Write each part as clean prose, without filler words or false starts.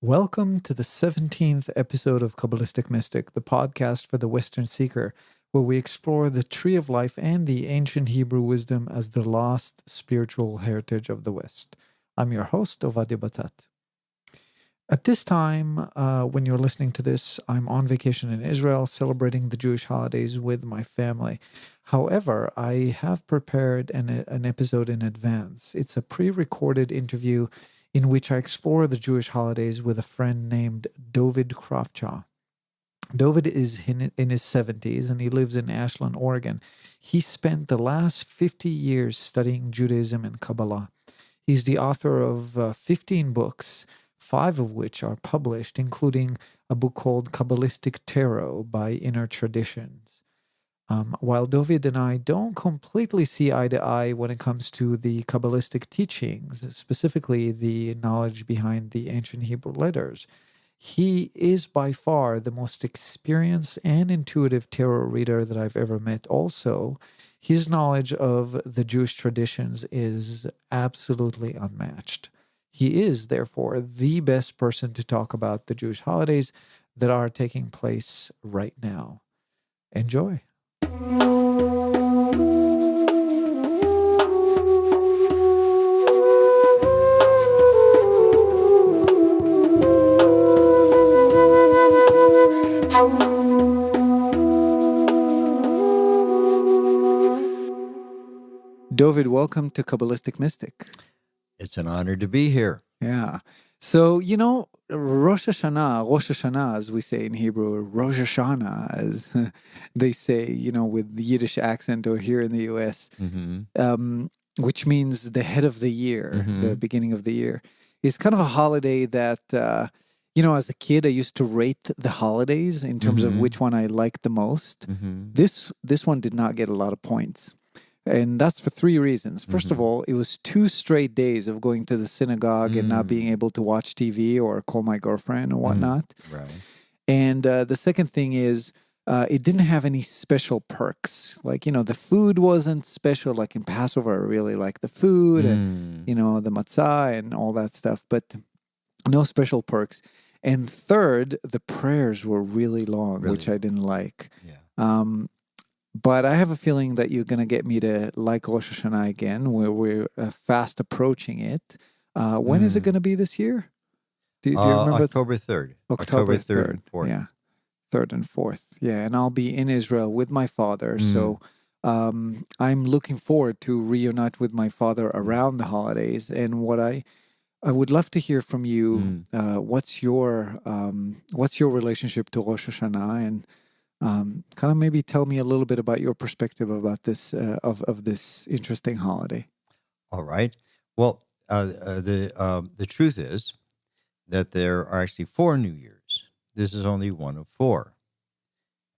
Welcome to the 17th episode of Kabbalistic Mystic, the podcast for the Western Seeker, where we explore the tree of life and the ancient Hebrew wisdom as the lost spiritual heritage of the West. I'm your host, Dovid Batat. At this time, when you're listening to this, I'm on vacation in Israel, celebrating the Jewish holidays with my family. However, I have prepared an episode in advance. It's a pre-recorded interview in which I explore the Jewish holidays with a friend named Dovid Krafchow. Dovid is in his 70s and he lives in Ashland, Oregon. He spent the last 50 years studying Judaism and Kabbala. He's the author of 15 books, 5 of which are published, including a book called Kabbalistic Tarot by Inner Traditions. While Dovid and I don't completely see eye to eye when it comes to the Kabbalistic teachings, specifically the knowledge behind the ancient Hebrew letters, he is by far the most experienced and intuitive tarot reader that I've ever met. Also, his knowledge of the Jewish traditions is absolutely unmatched. He is, therefore, the best person to talk about the Jewish holidays that are taking place right now. Enjoy. Dovid, welcome to Kabbalistic Mystic. It's an honor to be here. Yeah. So, Rosh Hashanah, as we say in Hebrew, Rosh Hashanah, as they say, with the Yiddish accent or here in the U.S., which means the head of the year, the beginning of the year, is kind of a holiday that, as a kid, I used to rate the holidays in terms of which one I liked the most. This one did not get a lot of points. And that's for 3 reasons. First of all, it was 2 straight days of going to the synagogue and not being able to watch TV or call my girlfriend or whatnot. Right. And the second thing is it didn't have any special perks. Like, the food wasn't special. Like in Passover, I really liked the food and, the matzah and all that stuff. But no special perks. And third, the prayers were really long, which I didn't like. Yeah. But I have a feeling that you're going to get me to like Rosh Hashanah again, where we're fast approaching it. When is it going to be this year? Do you remember? October 3rd. October 3rd and 4th. Yeah, 3rd and 4th. Yeah, and I'll be in Israel with my father. So I'm looking forward to reunite with my father around the holidays. And what I would love to hear from you, what's your relationship to Rosh Hashanah, and kind of maybe tell me a little bit about your perspective about this of this interesting holiday. All right. Well, the truth is that there are actually 4 New Years. This is only one of 4,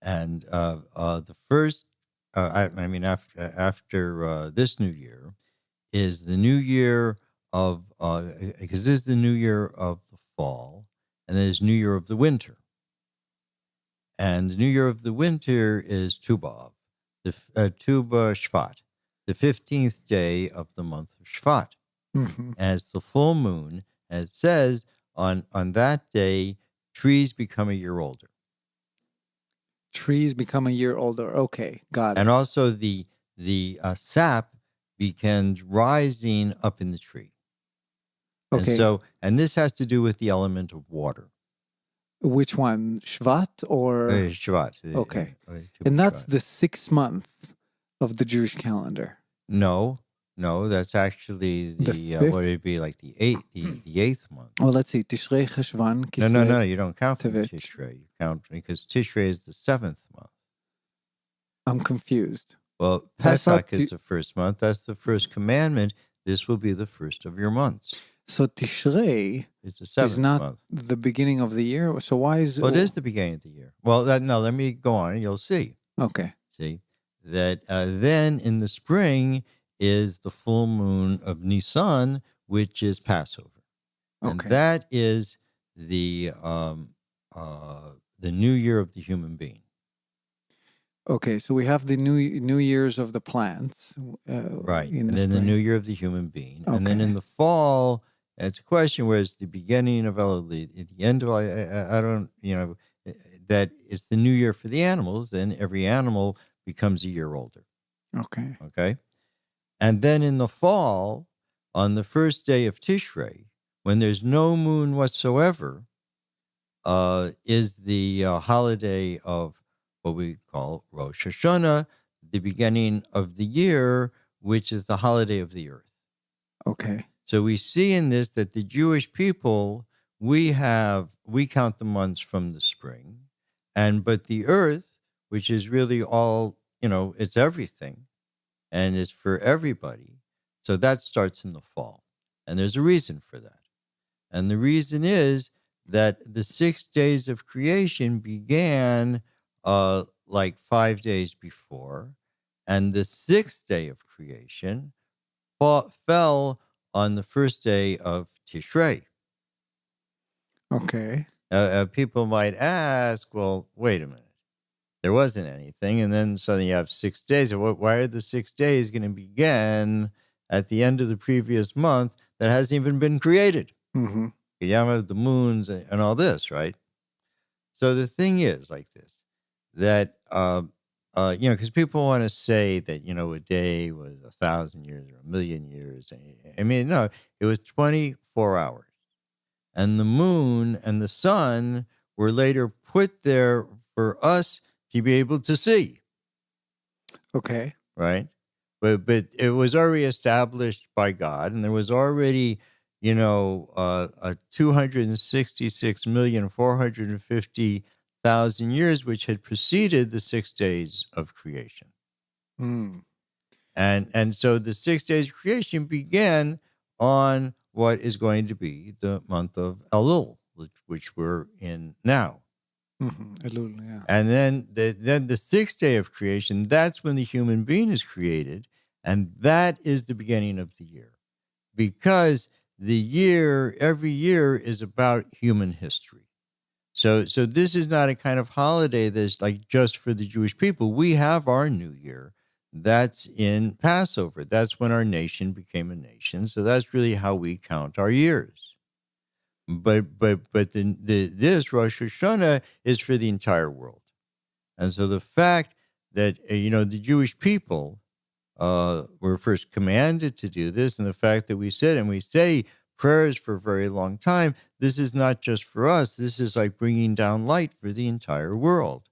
and the first, after this New Year, is the New Year of because this is the New Year of the fall, and there's New Year of the winter. And the New Year of the winter is Tu B'Av, Tu B'Shvat, the 15th day of the month of Shvat. As the full moon, as it says, on that day, trees become a year older. Trees become a year older. Okay, got it. And also the sap begins rising up in the tree. Okay. And this has to do with the element of water. Which one? Shvat or? Shvat. Okay. And that's the 6th month of the Jewish calendar. No, that's actually the what would it be, like the 8th month? Well, let's see. Tishrei, Cheshvan, Kislev. No, you don't count from Tishrei. You count because Tishrei is the 7th month. I'm confused. Well, Pesach is the 1st month. That's the first commandment. This will be the first of your months. So Tishrei is not the beginning of the year. So why is Well, it is the beginning of the year. Well, let me go on and you'll see. Okay. See that then in the spring is the full moon of Nisan, which is Passover. And that is the New Year of the human being. Okay, so we have the New Year's of the plants, right, and then the New Year of the human being, and then in the fall, It's a question where it's the beginning of Elul, at the end of I don't, that it's the new year for the animals, then every animal becomes a year older. Okay. Okay. And then in the fall, on the first day of Tishrei, when there's no moon whatsoever, is the holiday of what we call Rosh Hashanah, the beginning of the year, which is the holiday of the earth. Okay. So we see in this that the Jewish people, we count the months from the spring, but the earth, which is really all, it's everything, and it's for everybody. So that starts in the fall. And there's a reason for that. And the reason is that the 6 days of creation began like 5 days before, and the sixth day of creation fell on the first day of Tishrei. Okay. People might ask, well, wait a minute. There wasn't anything. And then suddenly you have 6 days. Why are the 6 days going to begin at the end of the previous month that hasn't even been created? Mm-hmm. You have the moons and all this, right? So the thing is like this, that, because people want to say that, a day was 1,000 years or 1,000,000 years. I mean, no, it was 24 hours. And the moon and the sun were later put there for us to be able to see. Okay. Right? But it was already established by God, and there was already, 266,450,000 years, which had preceded the 6 days of creation. Mm. And so the 6 days of creation began on what is going to be the month of Elul, which we're in now. Mm-hmm. Elul, yeah. And then the sixth day of creation, that's when the human being is created. And that is the beginning of the year. Because every year is about human history. So this is not a kind of holiday that's like just for the Jewish people. We have our new year. That's in Passover. That's when our nation became a nation. So that's really how we count our years. But this Rosh Hashanah is for the entire world. And so the fact that, the Jewish people were first commanded to do this, and the fact that we say prayers for a very long time, this is not just for us. This is like bringing down light for the entire world.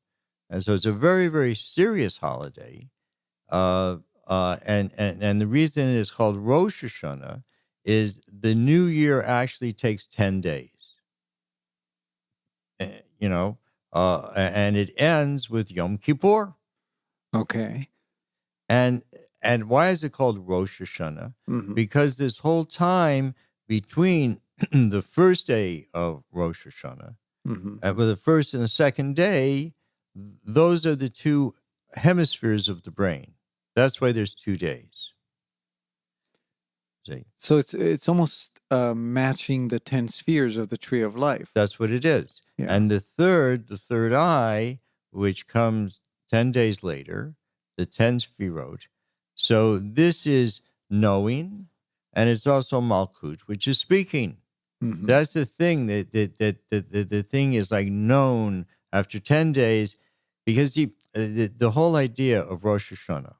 And so it's a very, very serious holiday. And the reason it is called Rosh Hashanah is the new year actually takes 10 days. And it ends with Yom Kippur. Okay. And why is it called Rosh Hashanah? Mm-hmm. Because this whole time between the first day of Rosh Hashanah, Mm-hmm. the first and the second day, those are the two hemispheres of the brain. That's why there's 2 days. See? So it's almost matching the 10 spheres of the tree of life. That's what it is. Yeah. And the third eye, which comes 10 days later, the 10 Sfirot. So this is knowing, and it's also Malkut, which is speaking. Mm-hmm. That's the thing that the thing is like known after 10 days, because the whole idea of Rosh Hashanah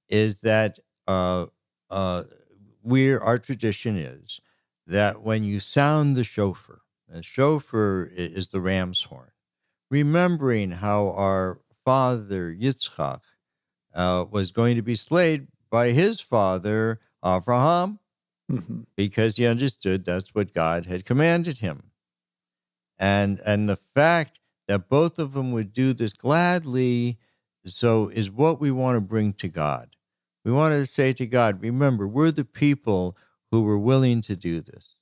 is that our tradition is that when you sound the shofar is the ram's horn, remembering how our father Yitzchak was going to be slayed by his father Abraham, Mm-hmm. because he understood that's what God had commanded him. And the fact that both of them would do this gladly, so is what we want to bring to God. We want to say to God, remember, we're the people who were willing to do this,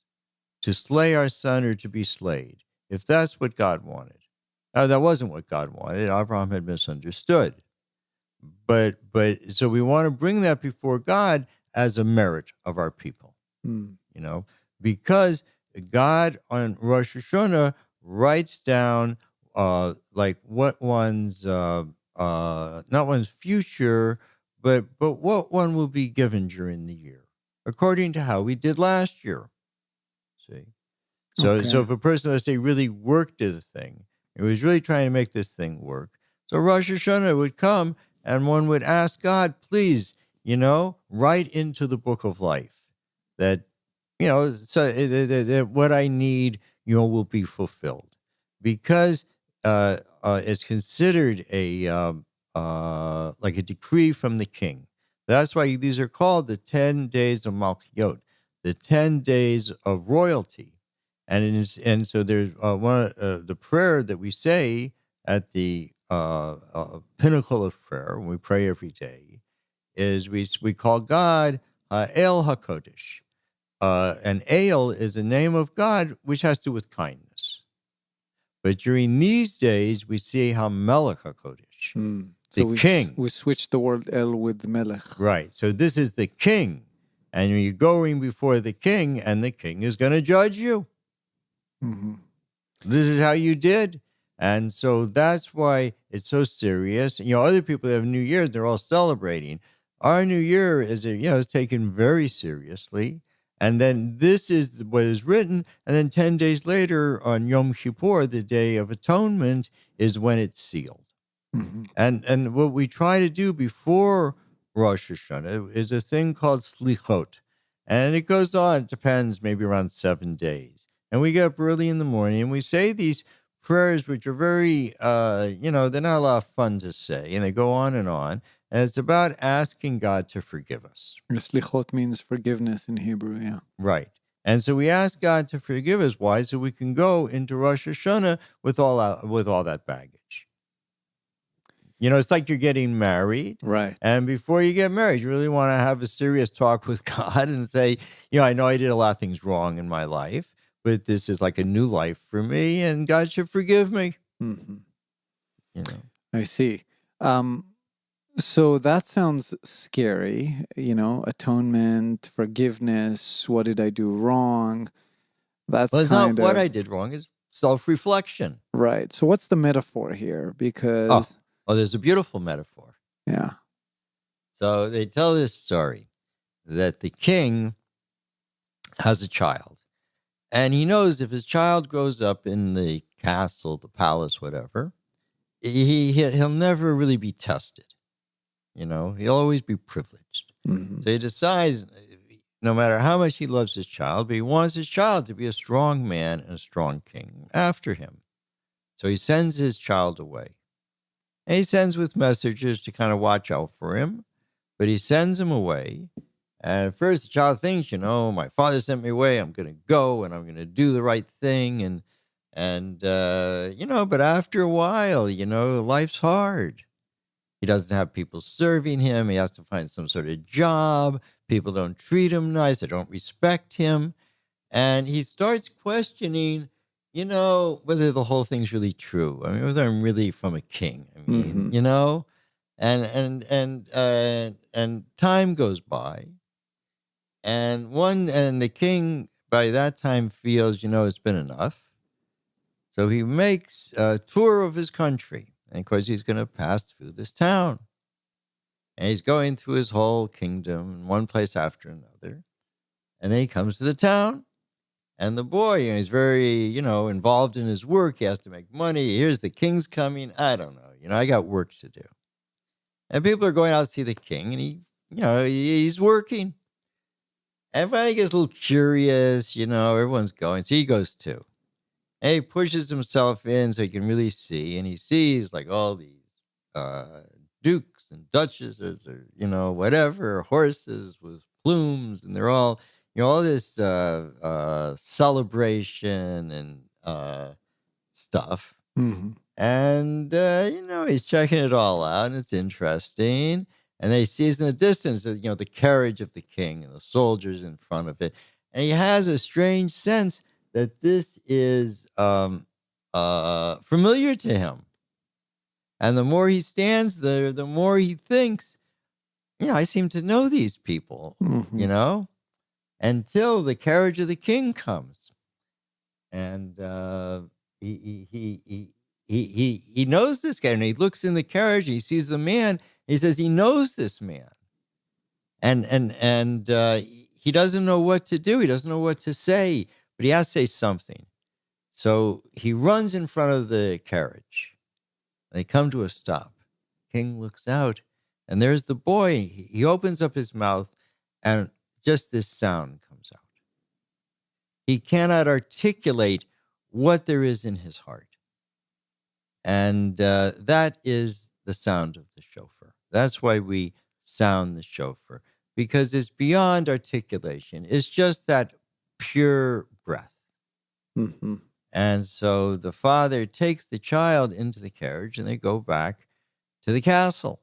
to slay our son or to be slayed, if that's what God wanted. That wasn't what God wanted. Abraham had misunderstood. But so we want to bring that before God as a merit of our people. Mm. Because God on Rosh Hashanah writes down like what one's not one's future, but what one will be given during the year, according to how we did last year. see? So, Okay. so if a person, let's say, really worked at a thing, it was really trying to make this thing work. So Rosh Hashanah would come, and one would ask God, please, write into the book of life that, so that what I need, will be fulfilled, because it's considered like a decree from the king. That's why these are called the 10 days of Malchiyot, the 10 days of royalty. And so there's the prayer that we say at the pinnacle of prayer when we pray every day is we call God El HaKodesh. And El is the name of God, which has to do with kindness. But during these days, we see Melech HaKodesh, the king. We switched the word El with Melech. Right. So this is the king. And you're going before the king, and the king is going to judge you. Mm-hmm. This is how you did. And so that's why it's so serious. Other people that have New Year, they're all celebrating. Our New Year is taken very seriously. And then this is what is written. And then 10 days later on Yom Kippur, the Day of Atonement, is when it's sealed. Mm-hmm. And what we try to do before Rosh Hashanah is a thing called Slichot. And it goes on, it depends, maybe around 7 days. And we get up early in the morning and we say these prayers, which are very, they're not a lot of fun to say. And they go on. And it's about asking God to forgive us. Slichot means forgiveness in Hebrew, yeah. Right. And so we ask God to forgive us. Why? So we can go into Rosh Hashanah with all that baggage. It's like you're getting married. Right. And before you get married, you really want to have a serious talk with God and say, I know I did a lot of things wrong in my life, but this is like a new life for me, and God should forgive me. Mm-hmm. I see. So that sounds scary, atonement, forgiveness, what did I do wrong? It's not what I did wrong, it's self-reflection. Right. So what's the metaphor here? Because... Oh, there's a beautiful metaphor. Yeah. So they tell this story that the king has a child, and he knows if his child grows up in the castle, the palace, whatever, he'll never really be tested. He'll always be privileged. Mm-hmm. So he decides, no matter how much he loves his child, but he wants his child to be a strong man and a strong king after him. So he sends his child away. And he sends with messengers to kind of watch out for him, but he sends him away. And at first, the child thinks, my father sent me away. I'm going to go and I'm going to do the right thing. But after a while, life's hard. He doesn't have people serving him. He has to find some sort of job. People don't treat him nice. They don't respect him. And he starts questioning, whether the whole thing's really true. I mean, whether I'm really from a king. I mean, and time goes by, and the king by that time feels, it's been enough. So he makes a tour of his country, and of course he's going to pass through this town, and he's going through his whole kingdom, one place after another, and then he comes to the town. And the boy, he's very, involved in his work. He has to make money. Here's the king's coming. I don't know. I got work to do. And people are going out to see the king, and he's working. Everybody gets a little curious, everyone's going. So he goes too. And he pushes himself in so he can really see. And he sees like all these dukes and duchesses or, whatever, horses with plumes. And they're all... all this celebration and stuff. Mm-hmm. And, he's checking it all out, and it's interesting. And he sees in the distance, the carriage of the king and the soldiers in front of it. And he has a strange sense that this is familiar to him. And the more he stands there, the more he thinks, I seem to know these people, until the carriage of the king comes. And he knows this guy, and he looks in the carriage, and he sees the man. He says he knows this man, and he doesn't know what to do. He doesn't know what to say. but he has to say something. So he runs in front of the carriage. They come to a stop. King looks out, and there's the boy. He opens up his mouth, and just this sound comes out. He cannot articulate what there is in his heart. And that is the sound of the shofar. That's why we sound the shofar, because it's beyond articulation. It's just that pure breath. Mm-hmm. And so the father takes the child into the carriage, and they go back to the castle.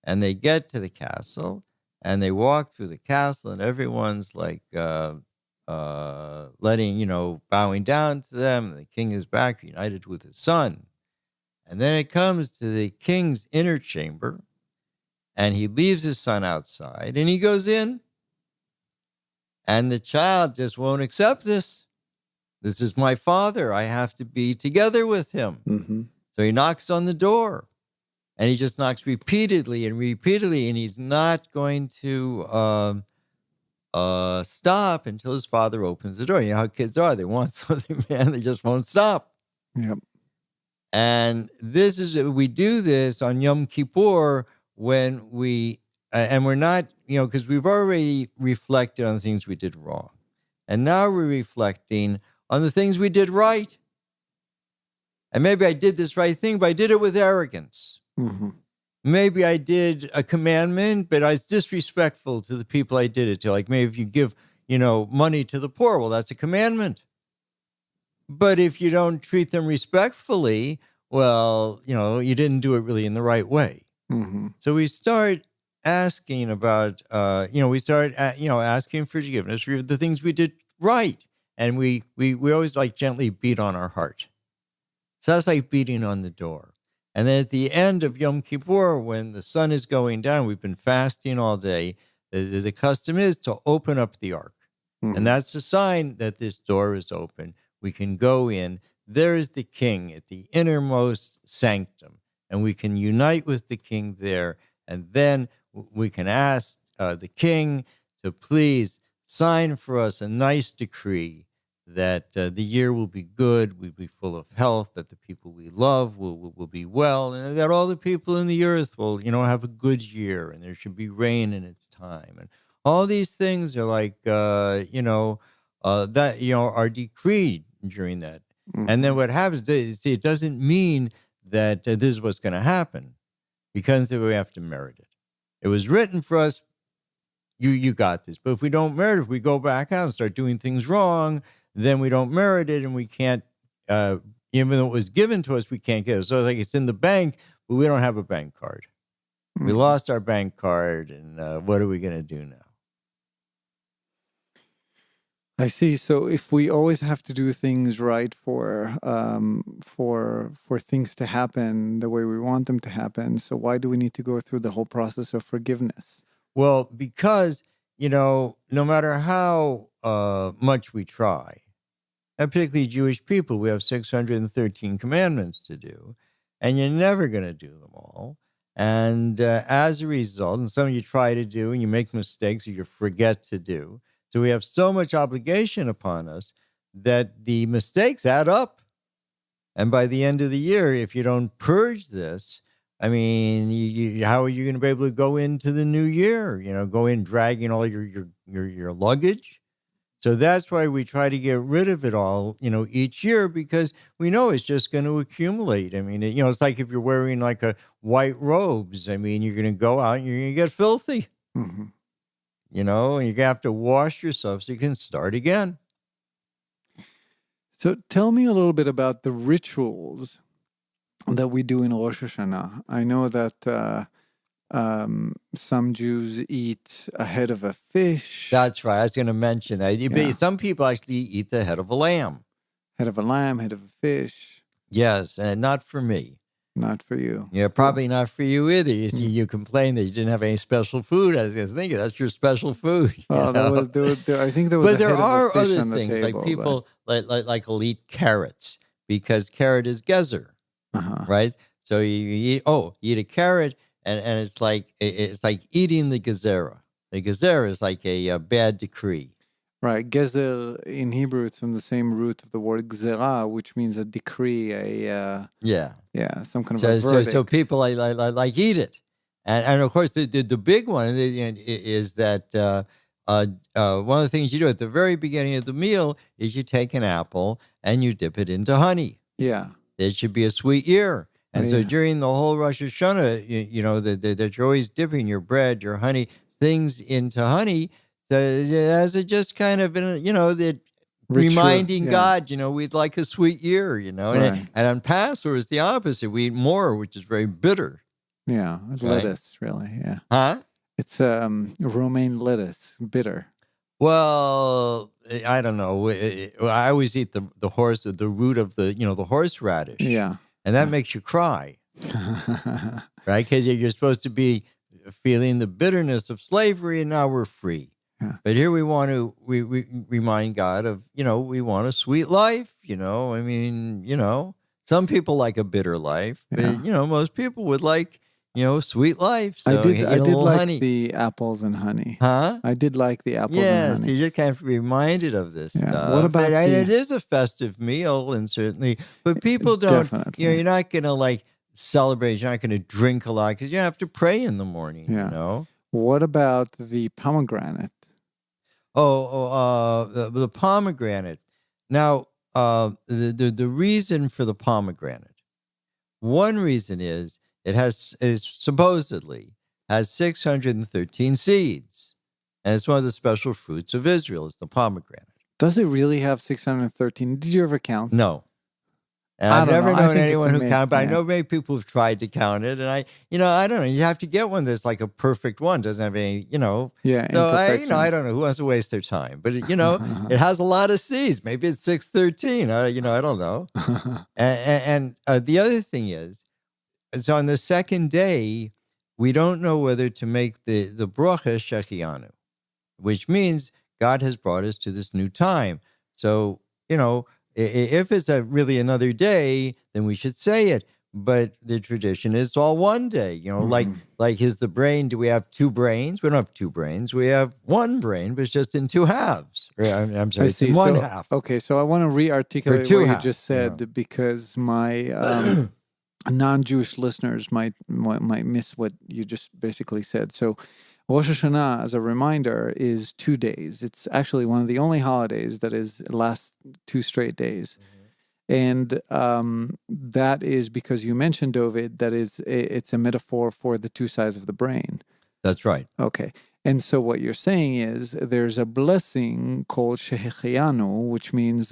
And they get to the castle, and they walk through the castle, and everyone's like bowing down to them. The king is back, united with his son. And then it comes to the king's inner chamber, and he leaves his son outside, and he goes in, and the child just won't accept this. This is my father. I have to be together with him. Mm-hmm. So he knocks on the door, and he just knocks repeatedly and repeatedly, and he's not going to stop until his father opens the door. You know how kids are. They want something, man. They just won't stop. Yep. And we do this on Yom Kippur when and we're not, because we've already reflected on the things we did wrong. And now we're reflecting on the things we did right. And maybe I did this right thing, but I did it with arrogance. Mm-hmm. Maybe I did a commandment, but I was disrespectful to the people I did it to. Like maybe if you give, money to the poor, well, that's a commandment. But if you don't treat them respectfully, well, you didn't do it really in the right way. Mm-hmm. So we start asking about, asking for forgiveness for the things we did right. And we always like gently beat on our heart. So that's like beating on the door. And then at the end of Yom Kippur, when the sun is going down, we've been fasting all day. The custom is to open up the ark. Mm-hmm. And that's a sign that this door is open. We can go in. There is the king at the innermost sanctum, and we can unite with the king there. And then we can ask the king to please sign for us a nice decree that the year will be good, we'll be full of health, that the people we love will be well, and that all the people in the earth will, have a good year, and there should be rain in its time. And all these things are like, are decreed during that. Mm-hmm. And then what happens is, it doesn't mean that this is what's going to happen, because we have to merit it. It was written for us. You got this. But if we don't merit it, if we go back out and start doing things wrong, then we don't merit it, and we can't, even though it was given to us, we can't get it. So it's like it's in the bank, but we don't have a bank card. Mm-hmm. We lost our bank card, and what are we going to do now? I see. So if we always have to do things right for things to happen the way we want them to happen, so why do we need to go through the whole process of forgiveness? Well, because, no matter how much we try, and particularly Jewish people, we have 613 commandments to do, and you're never going to do them all. And as a result, and some of you try to do, and you make mistakes, or you forget to do. So we have so much obligation upon us that the mistakes add up. And by the end of the year, if you don't purge this, I mean, how are you going to be able to go into the new year? Go in dragging all your luggage. So that's why we try to get rid of it all, each year, because we know it's just going to accumulate. I mean, it's like if you're wearing like a white robes. I mean, you're going to go out and you're going to get filthy. Mm-hmm. And you have to wash yourself so you can start again. So tell me a little bit about the rituals that we do in Rosh Hashanah. I know that some Jews eat a head of a fish. That's right. I was going to mention that. Yeah. Some people actually eat the head of a lamb. Head of a lamb, head of a fish. Yes, and not for me. Not for you. Yeah, probably not for you either. You see, you complained that you didn't have any special food. I was going to think that's your special food. Oh, I think there was. But there are other things table, like people like will eat carrots, because carrot is gezer, right? So you eat a carrot, and it's like eating the gezerah. The gezerah is like a bad decree. Right. Gezer in Hebrew, it's from the same root of the word gzera, which means a decree, Yeah. some kind of a So verdict. people like eat it, and of course the big one is that one of the things you do at the very beginning of the meal is you take an apple and you dip it into honey. Yeah. It should be a sweet year. And so Yeah. during the whole Rosh Hashanah, you know, that you're always dipping your bread, your honey, things into honey, so as a just kind of, you know, that Ritual. reminding Yeah. God, you know, we'd like a sweet year, you know. Right. And on Passover, it's the opposite. We eat more, which is very bitter. Yeah. Right? Lettuce, really. Yeah. Huh? It's romaine lettuce, bitter. Well, I don't know. I always eat the root of the, you know, the horseradish. Yeah. And that makes you cry. Right? Because you're supposed to be feeling the bitterness of slavery, and now we're free. Yeah. But here we want to we remind God of, you know, we want a sweet life. You know, I mean, you know, some people like a bitter life, but Yeah. you know, most people would like, you know, sweet life. So I did a little like honey. the apples and honey. Huh? I did like the apples and Yes, honey. you just kind of reminded of this Yeah. stuff. What about and the- it is a festive meal, and certainly, but people don't. Definitely. You know, you're not gonna like celebrate. You're not gonna drink a lot because you have to pray in the morning. Yeah. You know. What about the pomegranate? The pomegranate. Now, the reason for the pomegranate. One reason is it supposedly has 613 seeds, and it's one of the special fruits of Israel. It's the pomegranate. Does it really have 613? Did you ever count? No. And I I've don't never know. I known think it's anyone a who myth, counted, but I yeah. know many people who've tried to count it. And I don't know. You have to get one that's like a perfect one. Doesn't have any, you know. Yeah. So I imperfections. don't know who wants to waste their time. But you know, it has a lot of C's. Maybe it's 613. You know, I don't know. And the other thing is on the second day, we don't know whether to make the bracha shechianu, which means God has brought us to this new time. So, you know, if it's really another day, then we should say it. But the tradition is all one day. You know, like is the brain? Do we have two brains? We don't have two brains. We have one brain, but it's just in two halves. Or, I'm sorry, it's in one half. Okay, so I want to re-articulate two what halves, you just said because my non-Jewish listeners might miss what you just basically said. So Rosh Hashanah, as a reminder, is 2 days. It's actually one of the only holidays that lasts 2 straight days. And that is because you mentioned, Dovid, that it's a metaphor for the two sides of the brain. That's right. Okay. And so what you're saying is there's a blessing called Shehechianu, which means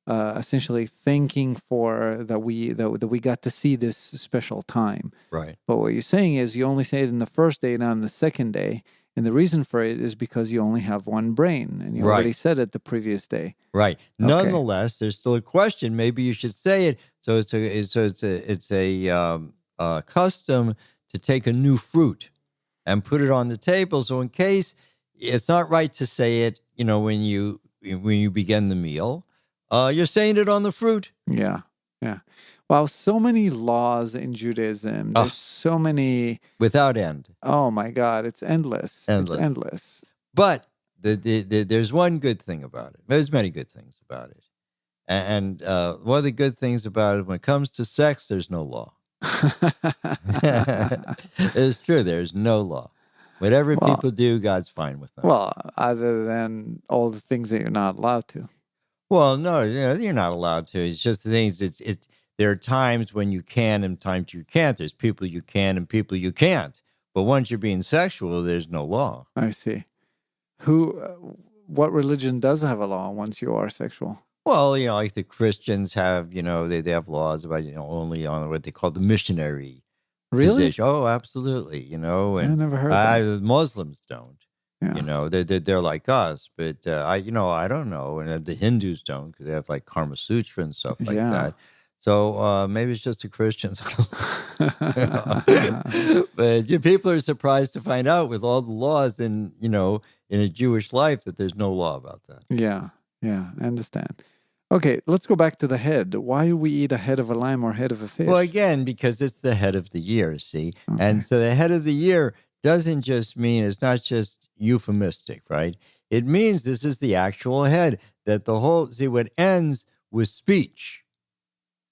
essentially thanking for that we got to see this special time. Right. But what you're saying is you only say it in the first day, not on the second day. And the reason for it is because you only have one brain, and you already said it the previous day. Right. Nonetheless, there's still a question. Maybe you should say it. So it's a custom to take a new fruit and put it on the table. So in case it's not right to say it, you know, when you begin the meal, you're saying it on the fruit. Yeah. Yeah. Wow, so many laws in Judaism. There's so many without end. Oh my God, it's endless. It's endless. But there's one good thing about it. There's many good things about it. And one of the good things about it, when it comes to sex, there's no law. It's true. There's no law. Whatever people do, God's fine with them. Well, other than all the things that you're not allowed to. Well, no, you're not allowed to. It's just the things. There are times when you can and times you can't. There's people you can and people you can't. But once you're being sexual, there's no law. I see. What religion does have a law once you are sexual? Well, you know, like the Christians have, you know, they have laws about, you know, only on what they call the missionary position. Oh, absolutely. You know, and I never heard that. Muslims don't. Yeah. You know, they're like us, but I don't know, and the Hindus don't because they have like Karma Sutra and stuff like that. So maybe it's just the Christians. But people are surprised to find out with all the laws in a Jewish life that there's no law about that. Yeah, I understand. Okay, let's go back to the head. Why do we eat a head of a lamb or head of a fish? Well, again, because it's the head of the year, see? Okay. And so the head of the year doesn't just mean, it's not just euphemistic, right? It means this is the actual head, that the whole, see, what ends with speech,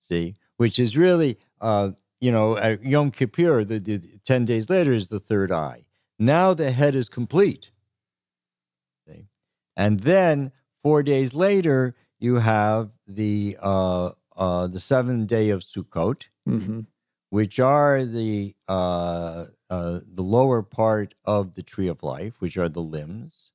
see, which is really, at Yom Kippur, the 10 days later is the third eye. Now the head is complete. See? And then 4 days later, you have the 7th day of Sukkot, which are the lower part of the tree of life, which are the limbs.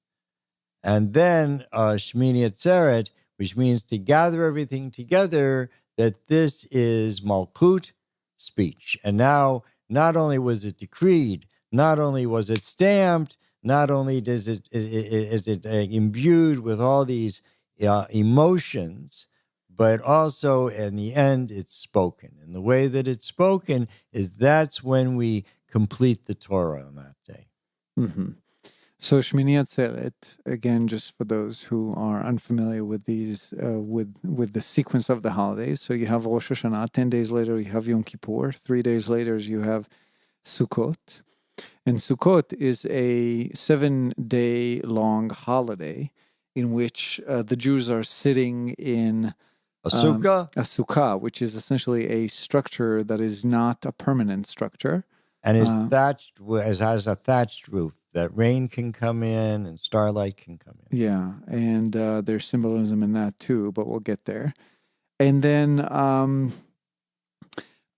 And then Shmini Atzeret, which means to gather everything together, that this is Malkut, speech. And now, not only was it decreed, not only was it stamped, not only is it imbued with all these emotions, but also in the end, it's spoken. And the way that it's spoken is that's when we complete the Torah on that day. So Shmini Atzeret, again, just for those who are unfamiliar with these, with the sequence of the holidays. So you have Rosh Hashanah, 10 days later you have Yom Kippur, 3 days later you have Sukkot. And Sukkot is a 7-day long holiday in which the Jews are sitting in a sukkah, which is essentially a structure that is not a permanent structure. And is thatched, has a thatched roof that rain can come in and starlight can come in. Yeah, and there's symbolism in that too, but we'll get there. And then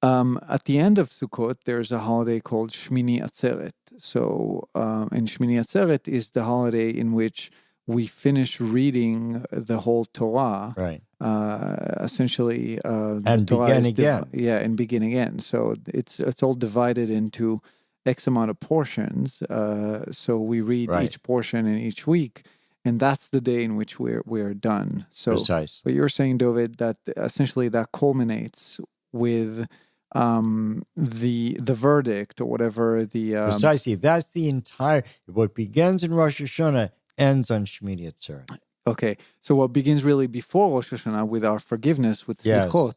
at the end of Sukkot, there's a holiday called Shmini Atzeret. So, and Shmini Atzeret is the holiday in which we finish reading the whole Torah. Right. Essentially, and begin again. And begin again. So it's all divided into X amount of portions. So we read each portion in each week, and that's the day in which we're done. So Precise. But you're saying, Dovid, that essentially that culminates with the verdict or whatever the precisely. That's the entire. What begins in Rosh Hashanah ends on Shmini Atzeret. Okay, so what begins really before Rosh Hashanah with our forgiveness, with Slichot,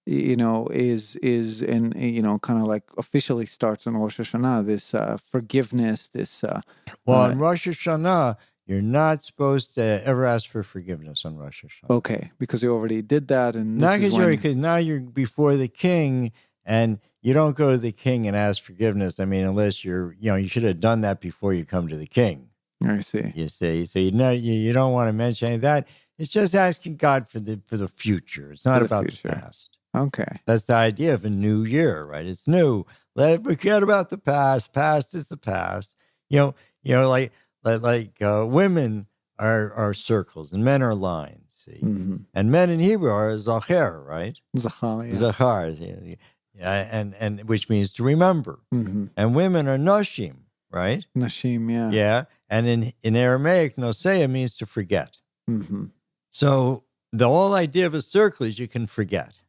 is and kind of like officially starts on Rosh Hashanah. This forgiveness, this. On Rosh Hashanah, you're not supposed to ever ask for forgiveness on Rosh Hashanah. Okay, because you already did that, and not because now you're before the king, and you don't go to the king and ask forgiveness. I mean, unless you should have done that before you come to the king. I see. You see, so you don't want to mention any of that. It's just asking God for the future. It's not about the past. Okay, that's the idea of a new year, right? It's new. Forget about the past. Past is the past. Like women are circles and men are lines. See, and men in Hebrew are zachar, right? Zachar, yeah. Zachar, and which means to remember. And women are nashim, right? Nashim, yeah. Yeah. And in Aramaic, nosea means to forget. So the whole idea of a circle is you can forget.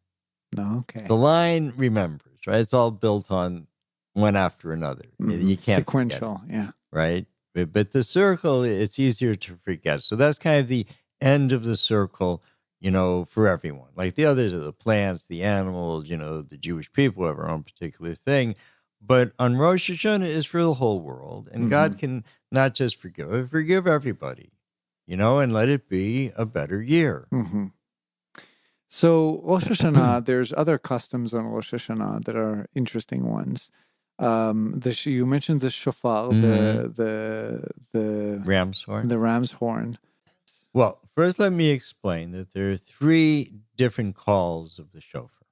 Okay. The line remembers, right? It's all built on one after another. You can't sequential, forget, right? But the circle, it's easier to forget. So that's kind of the end of the circle, for everyone. Like the others are the plants, the animals, the Jewish people have our own particular thing. But on Rosh Hashanah is for the whole world. And God can not just forgive everybody, and let it be a better year. So Rosh Hashanah, there's other customs on Rosh Hashanah that are interesting ones. You mentioned the shofar, the ram's horn. The ram's horn. Well, first let me explain that there are 3 different calls of the shofar.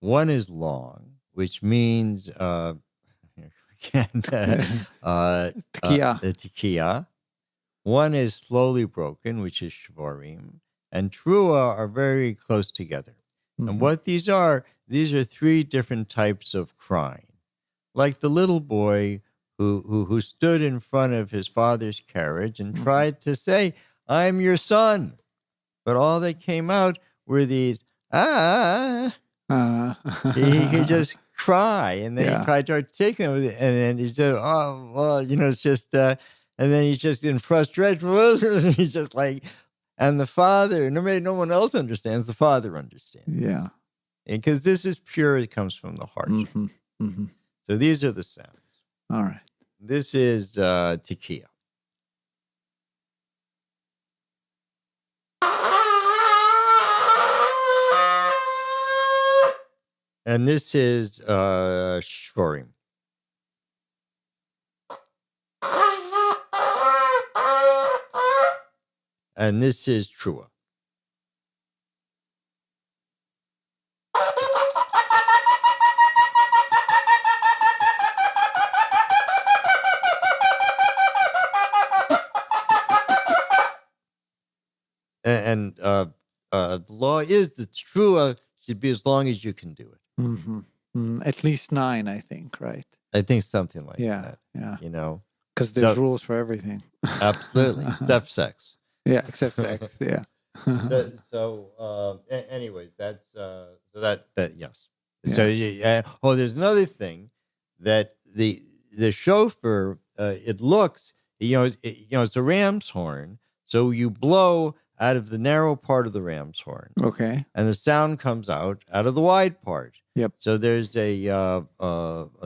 One is long, which means Tekiah. One is slowly broken, which is shvarim, and trua are very close together. And what these are 3 different types of crying. Like the little boy who stood in front of his father's carriage and tried to say, "I'm your son," but all that came out were these he could just cry, and then he tried to articulate it, and then he said, "Oh, well, it's just," and then he's just in frustration. He's just like, and the father, no one else understands. The father understands. Yeah, because this is pure. It comes from the heart. So these are the sounds. All right. This is tekiah. And this is Shvorim. And this is Trua. And the law is that Trua should be as long as you can do it. Mm-hmm. At least 9, I think, right? I think something like Yeah, that. yeah. You know? Because there's rules for everything. Absolutely. Except sex. Yeah, except sex. Yeah. Anyways, that's so that yes. Yeah. So there's another thing that the shofar it looks it's a ram's horn, so you blow out of the narrow part of the ram's horn, Okay. and the sound comes out of the wide part. Yep. So there's a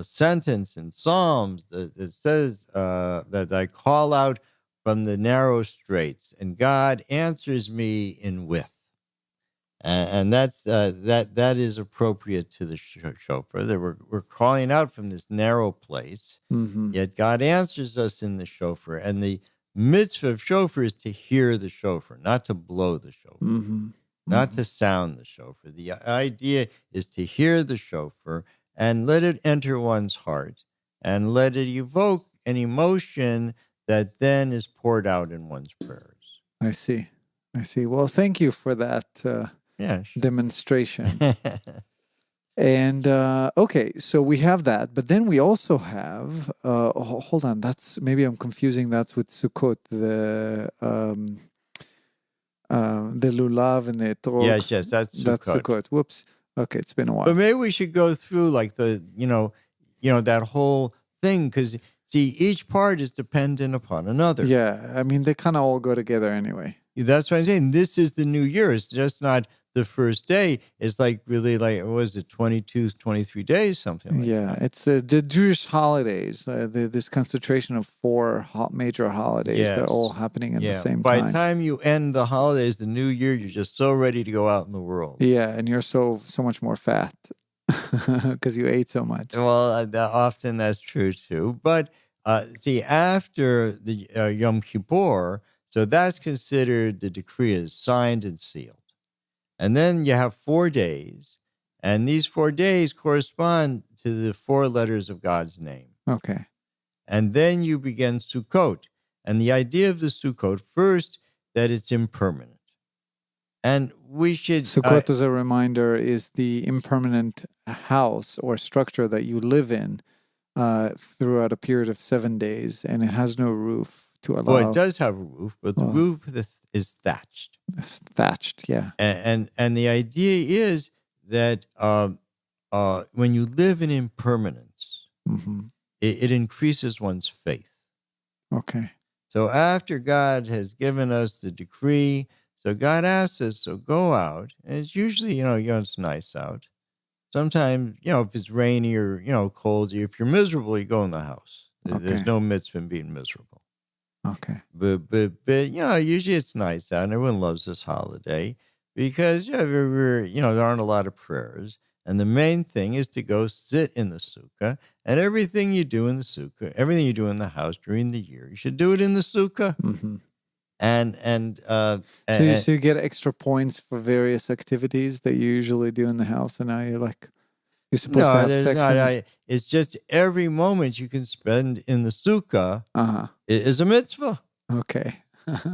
sentence in Psalms that says that I call out from the narrow straits, and God answers me in width, and that's that is appropriate to the shofar. That we're calling out from this narrow place, yet God answers us in the shofar, and the mitzvah of shofar is to hear the shofar, not to blow the shofar. Not to sound the shofar. The idea is to hear the shofar and let it enter one's heart and let it evoke an emotion that then is poured out in one's prayers. I see. Well, thank you for that demonstration. And okay, so we have that, but then we also have. Hold on, that's maybe I'm confusing that with Sukkot, the lulav and the etrog. Yes, that's Sukkot. That's Sukkot. Whoops. Okay, it's been a while. But maybe we should go through like the that whole thing, because see, each part is dependent upon another. Yeah, I mean they kind of all go together anyway. That's what I'm saying. This is the new year. It's just not the first day. It's like really like, what was it, 22, 23 days, something like that. It's the Jewish holidays, this concentration of 4 major holidays that are all happening at the same time. By the time you end the holidays, the new year, you're just so ready to go out in the world. Yeah, and you're so much more fat because you ate so much. Well, often that's true too. But see, after the Yom Kippur, so that's considered the decree is signed and sealed. And then you have 4 days, and these 4 days correspond to the 4 letters of God's name. Okay. And then you begin Sukkot. And the idea of the Sukkot, first, that it's impermanent. And we should... Sukkot, as a reminder, is the impermanent house or structure that you live in throughout a period of 7 days, and it has no roof to allow... Well, it does have a roof, but the roof is thatched. It's thatched, yeah. And the idea is that when you live in impermanence, it increases one's faith. Okay. So after God has given us the decree, so God asks us, so go out, and it's usually, it's nice out. Sometimes, if it's rainy or, cold, if you're miserable, you go in the house. Okay. There's no mitzvah in being miserable. Okay. But usually it's nice out, and everyone loves this holiday because, there aren't a lot of prayers. And the main thing is to go sit in the sukkah, and everything you do in the sukkah, everything you do in the house during the year, you should do it in the sukkah. So you get extra points for various activities that you usually do in the house, and now you're supposed to have sex. It's just every moment you can spend in the sukkah is a mitzvah. Okay.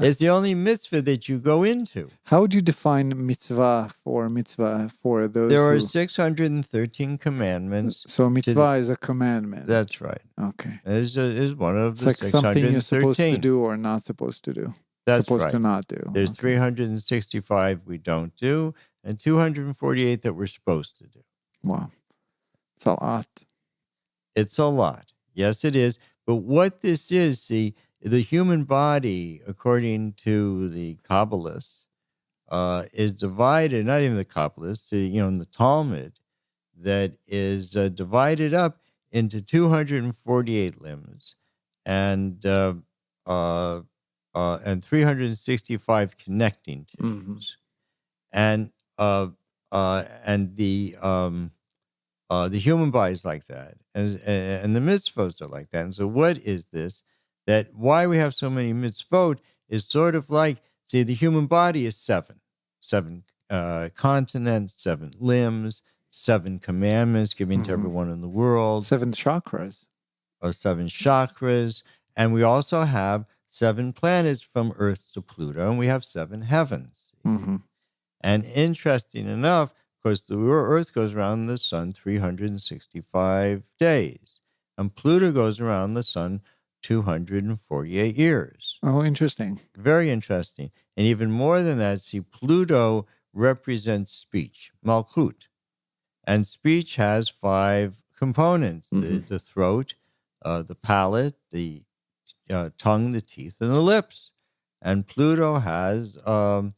It's the only mitzvah that you go into. How would you define mitzvah for those? There are 613 commandments. So mitzvah is a commandment. That's right. Okay. Is one of the 613. It's like something you're supposed to do or not supposed to do. That's supposed right. to not do. There's 365 we don't do, and 248 that we're supposed to do. Wow. It's a lot. It's a lot. Yes, it is. But what this is, see, the human body, according to the Kabbalists, is divided, not even the Kabbalists, in the Talmud, that is divided up into 248 limbs and 365 connecting tissues. And the the human body is like that, and the mitzvot are like that. And so, what is this? That why we have so many mitzvot is sort of like, see, the human body is seven continents, 7 limbs, 7 commandments given to everyone in the world, 7 chakras, or 7 chakras, and we also have 7 planets from Earth to Pluto, and we have 7 heavens. And interesting enough, of course, the Earth goes around the sun 365 days, and Pluto goes around the sun 248 years. Oh, interesting. Very interesting. And even more than that, see, Pluto represents speech, Malchut. And speech has 5 components, the throat, the palate, the tongue, the teeth, and the lips. And Pluto has 5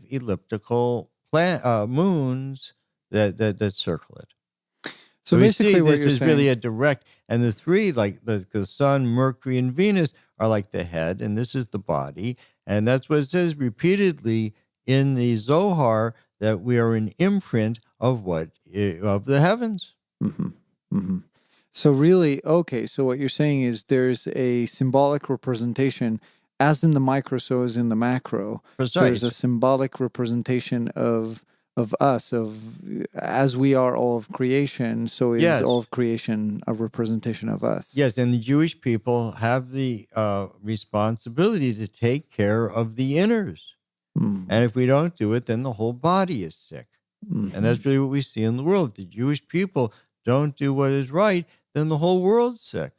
elliptical moons that circle it. So we basically, see what this you're is saying, really a direct, and the 3, like the Sun, Mercury, and Venus, are like the head, and this is the body. And that's what it says repeatedly in the Zohar, that we are an imprint of the heavens. So really, okay, so what you're saying is there's a symbolic representation, as in the micro, so as in the macro. Precise. There's a symbolic representation of us, as we are all of creation, so is all of creation a representation of us. Yes, and the Jewish people have the responsibility to take care of the inners. And if we don't do it, then the whole body is sick. And that's really what we see in the world. If the Jewish people don't do what is right, then the whole world's sick.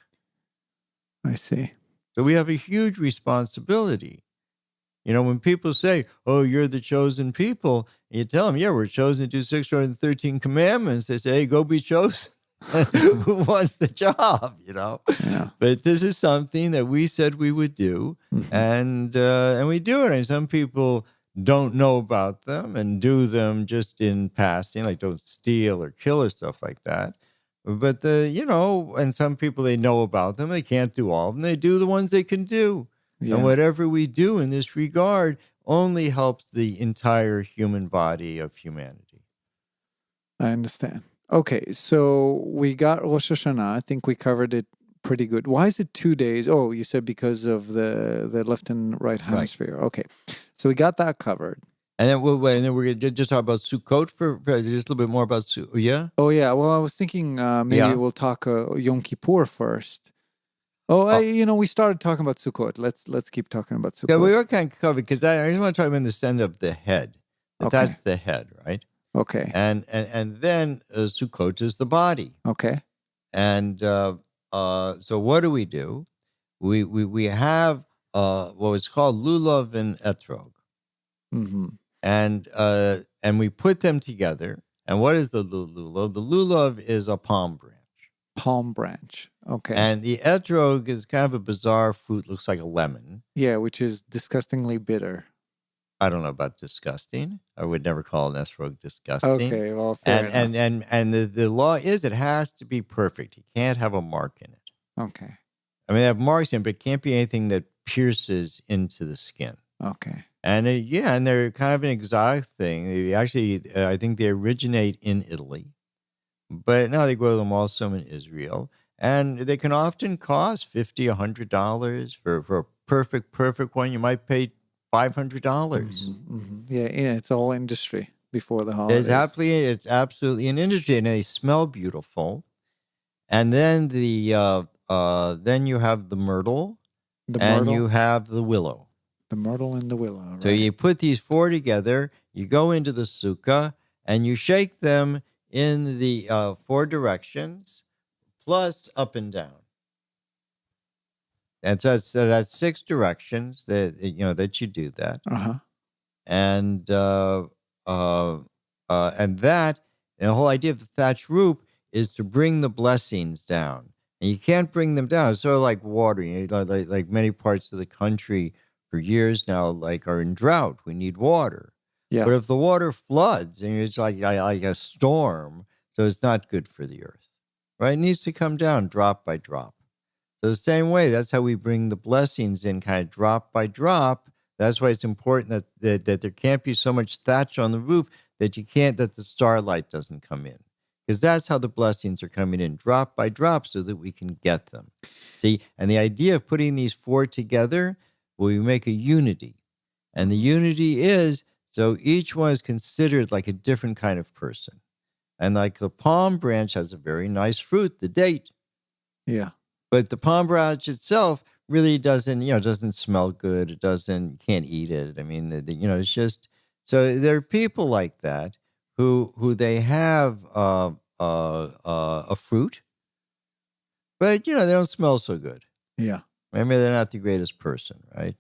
I see. So we have a huge responsibility. You know, when people say, oh, you're the chosen people, and you tell them, yeah, we're chosen to do 613 commandments, they say, hey, go be chosen. Who wants the job, you know? Yeah. But this is something that we said we would do, and we do it. And some people don't know about them and do them just in passing, like don't steal or kill or stuff like that. But and some people, they know about them. They can't do all of them. They do the ones they can do. Yeah. And whatever we do in this regard only helps the entire human body of humanity. I understand. Okay, so we got Rosh Hashanah. I think we covered it pretty good. Why is it 2 days? Oh, you said because of the left and right hemisphere. Right. Okay, so we got that covered. And then we're going to just talk about Sukkot for just a little bit more about Sukkot. Yeah? Oh, yeah. Well, I was thinking maybe we'll talk Yom Kippur first. We started talking about Sukkot. Let's keep talking about Sukkot. Yeah, we were kind of covered because I just want to talk about the center of the head. That's the head, right? Okay. And then Sukkot is the body. Okay. And so what do? We have what was called lulav and etrog. And we put them together. And what is the lulav? The lulav is a palm branch. Palm branch. Okay. And the etrog is kind of a bizarre fruit, looks like a lemon. Yeah, which is disgustingly bitter. I don't know about disgusting. I would never call an etrog disgusting. Okay, well, fair enough. And the law is it has to be perfect. You can't have a mark in it. Okay. I mean, they have marks in it, but it can't be anything that pierces into the skin. Okay. And and they're kind of an exotic thing. They actually, I think they originate in Italy, but now they grow them also in Israel. And they can often cost $50, $100 for a perfect one. You might pay $500. Yeah, it's all industry before the holidays. It's absolutely an industry, and they smell beautiful. And then then you have the myrtle, you have the willow. The myrtle and the willow. Right. So you put these 4 together. You go into the sukkah and you shake them in the 4 directions, plus up and down. And so that's 6 directions that you do that. And the whole idea of the thatch roof is to bring the blessings down. And you can't bring them down. It's sort of like water. Like many parts of the country for years now, are in drought. We need water. Yeah. But if the water floods, and it's like a storm, so it's not good for the earth. Right? It needs to come down drop by drop. So the same way, that's how we bring the blessings in, kind of drop by drop. That's why it's important that there can't be so much thatch on the roof that the starlight doesn't come in. because that's how the blessings are coming in, drop by drop, so that we can get them. See, and the idea of putting these four together, we make a unity. And the unity is, so each one is considered like a different kind of person. And like the palm branch has a very nice fruit, the date. Yeah. But the palm branch itself really doesn't smell good. It can't eat it. I mean, it's just, so there are people like that who they have a fruit, but, they don't smell so good. Yeah. Maybe they're not the greatest person, right?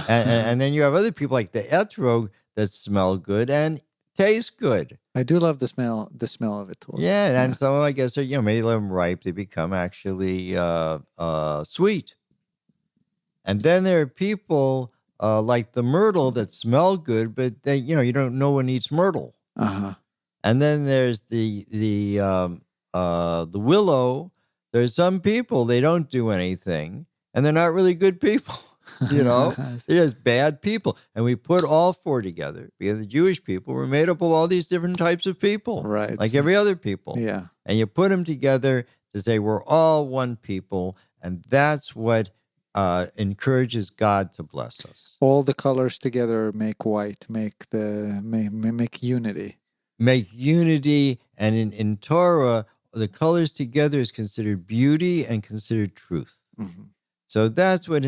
And then you have other people like the etrog that smell good and taste good. I do love the smell of it. Yeah, and so I guess maybe let them ripe, they become actually sweet. And then there are people like the myrtle that smell good, but they, no one eats myrtle. Uh-huh. And then there's the willow. There's some people, they don't do anything, and they're not really good people. They're just bad people. And we put all four together because the Jewish people were made up of all these different types of people, right? Like every other people. Yeah. And you put them together to say we're all one people, and that's what encourages God to bless us. All the colors together make white, make unity. Make unity, and in Torah, the colors together is considered beauty and considered truth. Mm-hmm. So that's what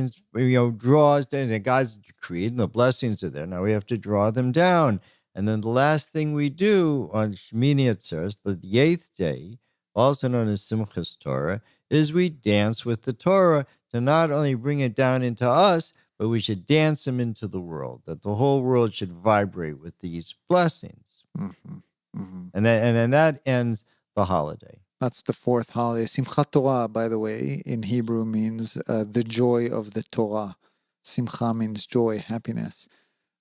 draws down. And God's creating the blessings are there. Now we have to draw them down. And then the last thing we do on Shmini Atzeres, the 8th day, also known as Simchas Torah, is we dance with the Torah to not only bring it down into us, but we should dance them into the world, that the whole world should vibrate with these blessings. Mm-hmm. Mm-hmm. And then that ends the holiday. That's the fourth holiday. Simchat Torah, by the way, in Hebrew means the joy of the Torah. Simcha means joy, happiness.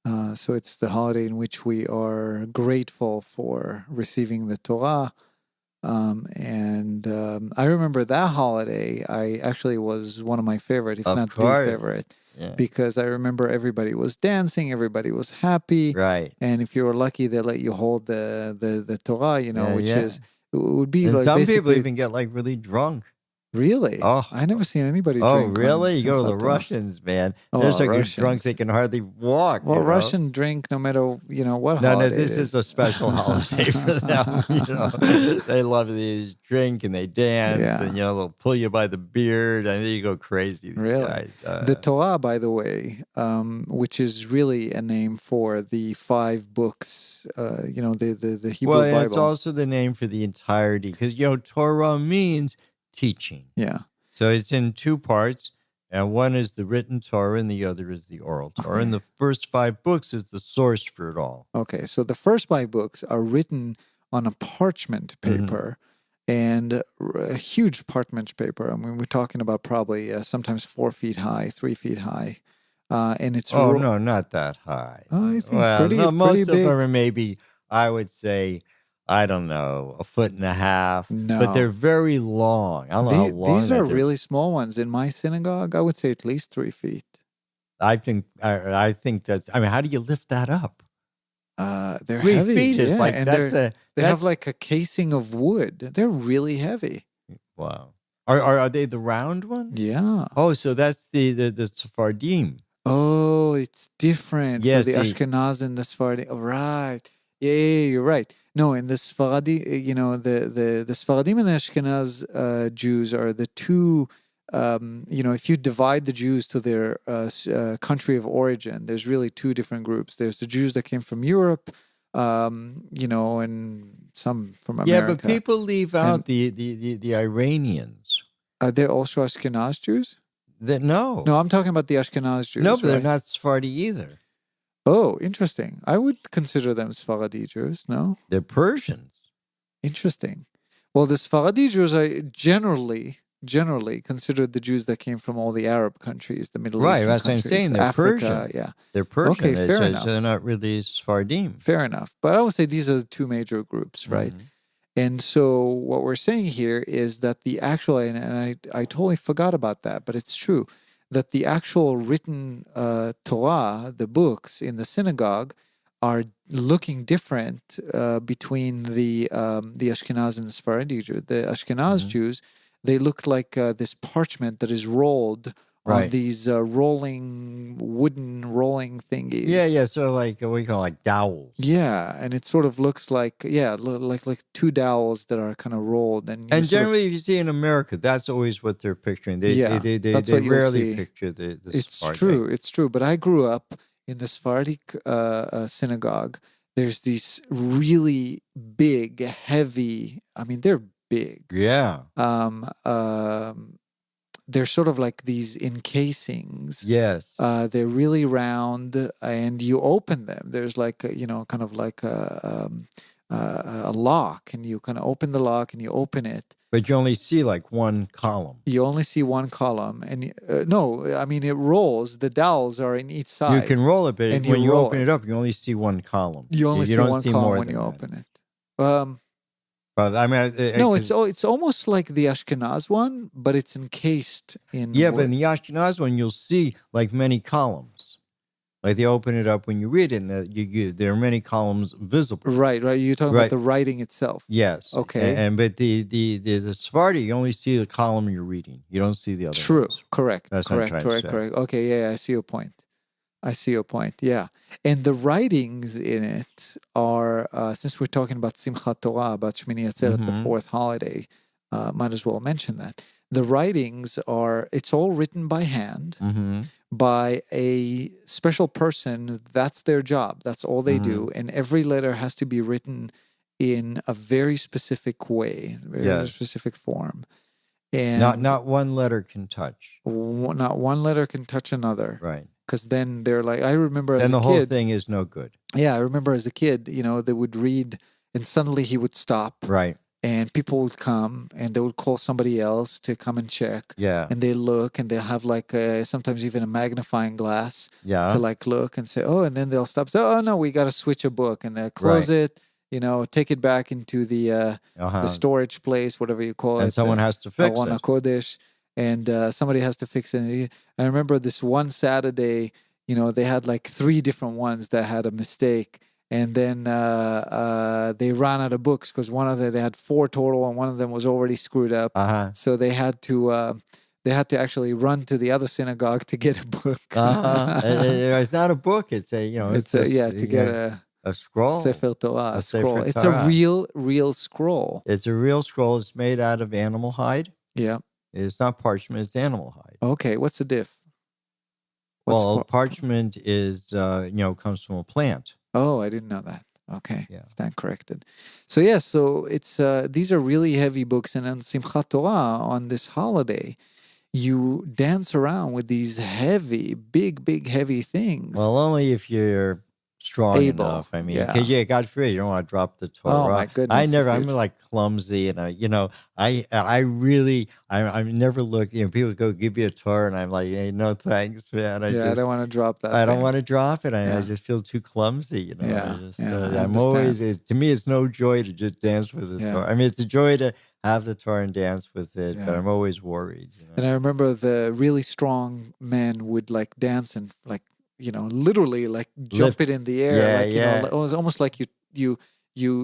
So it's the holiday in which we are grateful for receiving the Torah. I remember that holiday, I actually was one of my favorite, if not the favorite. Yeah. Because I remember everybody was dancing, everybody was happy. Right. And if you were lucky, they let you hold the Torah, which is... It would be and like some people even get like really drunk. Really? Oh, I never seen anybody drink. Oh, really? You go to the Russians, man. They're so drunk they can hardly walk. Well, Russian drink no matter what No, holiday. No, this is a special holiday for them. They love these drink and they dance, and they'll pull you by the beard, and then you go crazy. Really? The Torah, by the way, which is really a name for the 5 books. The Hebrew Bible. Well, it's also the name for the entirety because Torah means teaching. Yeah. So it's in 2 parts, and one is the written Torah and the other is the oral Torah. And the first 5 books is the source for it all. Okay, so the first 5 books are written on a parchment paper, and a huge parchment paper. I mean, we're talking about probably sometimes 4 feet high, 3 feet high. And it's... no, not that high. I think pretty most big. of them are maybe, I would say, I don't know, 1.5 feet. No. But they're very long. I don't know how long these are really small ones. In my synagogue, I would say at least 3 feet. I think that's, how do you lift that up? They're 3 heavy. feet is like, and they have like a casing of wood. They're really heavy. Wow. Are they the round ones? Yeah. Oh, so that's the Sephardim. Oh, it's different for the Ashkenaz and the Sephardim. Oh, right. Yeah, you're right. No, in the Sephardi, the Sephardim and the Ashkenaz Jews are the two. If you divide the Jews to their country of origin, there's really 2 different groups. There's the Jews that came from Europe, and some from America. Yeah, but people leave out the Iranians. Are they also Ashkenaz Jews? No, I'm talking about the Ashkenaz Jews. No, but they're not Sephardi either. Oh, interesting. I would consider them Sephardi Jews, no? They're Persians. Interesting. Well, the Sephardi Jews are generally considered the Jews that came from all the Arab countries, the Middle Eastern countries. Right, that's what I'm saying. They're Africa, Persian. Yeah. They're Persian. Okay, fair enough. So they're not really Sephardim. Fair enough. But I would say these are the 2 major groups, right? Mm-hmm. And so what we're saying here is that the actual, and I totally forgot about that, but it's true, that the actual written Torah, the books in the synagogue, are looking different between the Ashkenaz and the Sephardi Jews. The Ashkenaz Jews, they look like this parchment that is rolled on these wooden rolling thingies. Yeah. So like what we call like dowels. Yeah, and it sort of looks like like two dowels that are kind of rolled. And generally, if you see in America, that's always what they're picturing. They rarely picture the It's Sephardi. true. It's true. But I grew up in the Sephardic synagogue. There's these really big, heavy. I mean, they're big. Yeah. They're sort of like these encasings. Yes. They're really round, and you open them. There's like kind of like a lock, and you kind of open the lock and you open it. But you only see like one column. You only see one column, and no, I mean it rolls. The dowels are in each side. You can roll it, but when you open it up, you only see one column. You only see one column when you open it. But I mean, no, it's almost like the Ashkenaz one, but it's encased in. Yeah, but in the Ashkenaz one, you'll see like many columns. Like they open it up when you read it, and there are many columns visible. Right. You're talking about the writing itself. Yes. Okay. But the Sephardi, you only see the column you're reading. You don't see the other. True. Ones. Correct. That's correct. Okay. Yeah, I see your point. Yeah. And the writings in it are, since we're talking about Simchat Torah, about Shmini Atzeret, the fourth holiday, might as well mention that. The writings are, it's all written by hand by a special person. That's their job. That's all they do. And every letter has to be written in a very specific way, very specific form. And not one letter can touch. Not one letter can touch another. Right. Because then they're like, I remember as a kid. And the whole thing is no good. Yeah, I remember as a kid, they would read, and suddenly he would stop. Right. And people would come, and they would call somebody else to come and check. Yeah. And they look, and they'll have like sometimes even a magnifying glass to like look and say, oh, and then they'll stop. Say, oh no, we got to switch a book, and they'll close it. Take it back into the storage place, whatever you call it. And someone has to fix it. Kodesh. And somebody has to fix it. I remember this one Saturday, they had like 3 different ones that had a mistake. And then they ran out of books because they had 4 total, and one of them was already screwed up. So they had to actually run to the other synagogue to get a book. It's not a book. It's a get a scroll. Sefer Torah, a scroll. Sefer it's Torah. A real scroll. It's a real scroll. It's made out of animal hide. Yeah. It's not parchment. It's animal hide. Okay. What's the diff? Parchment is comes from a plant. Oh, I didn't know that. Okay. Yeah. Stand corrected. So it's these are really heavy books, and on Simchat Torah, on this holiday, you dance around with these heavy, big, heavy things. Well, only if you're strong enough. I mean, because God forbid, you don't want to drop the Torah. Oh my goodness! I'm like clumsy, and I've never looked. People go give you a Torah, and I'm like, hey, no thanks, man. I don't want to drop that. I don't want to drop it. I just feel too clumsy. I'm always. To me, it's no joy to just dance with the Torah. I mean, it's a joy to have the Torah and dance with it, but I'm always worried. And I remember the really strong men would like dance and like. Literally like jump it in the air. It was almost like you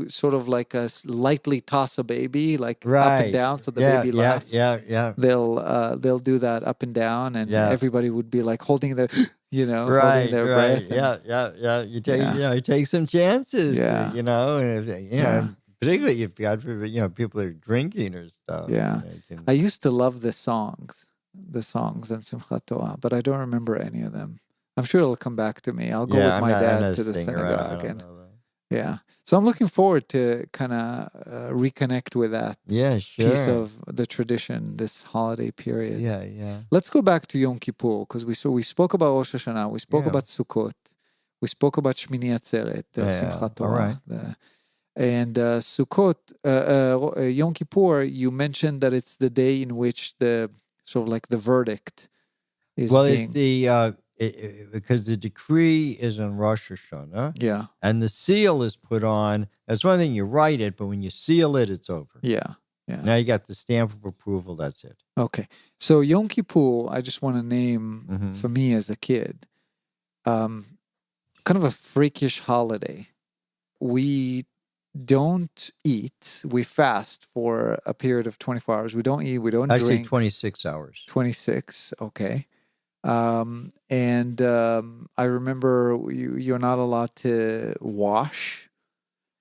sort of like lightly toss a baby like up and down so the baby laughs. Yeah. They'll do that up and down, and everybody would be like holding their holding their breath. Yeah. You take some chances. And particularly if God forbid, people are drinking or stuff. Yeah. I used to love the songs in Simchat Torah, but I don't remember any of them. I'm sure it'll come back to me. I'll go with my dad to the synagogue. So I'm looking forward to kind of reconnect with that piece of the tradition, this holiday period. Yeah. Let's go back to Yom Kippur, because we spoke about Rosh Hashanah, we spoke about Sukkot, we spoke about Shmini Atzeret, Simchat Torah. And Sukkot, Yom Kippur, you mentioned that it's the day in which the sort of like the verdict is being... it's because the decree is on Rosh Hashanah. Yeah. And the seal is put on. That's one thing, you write it, but when you seal it, it's over. Yeah. Now you got the stamp of approval. That's it. Okay. So Yom Kippur, I just want to name for me as a kid. kind of a freakish holiday. We don't eat. We fast for a period of 24 hours. We don't eat. We don't Actually, drink. 26 hours. 26. Okay. And I remember you're not allowed to wash.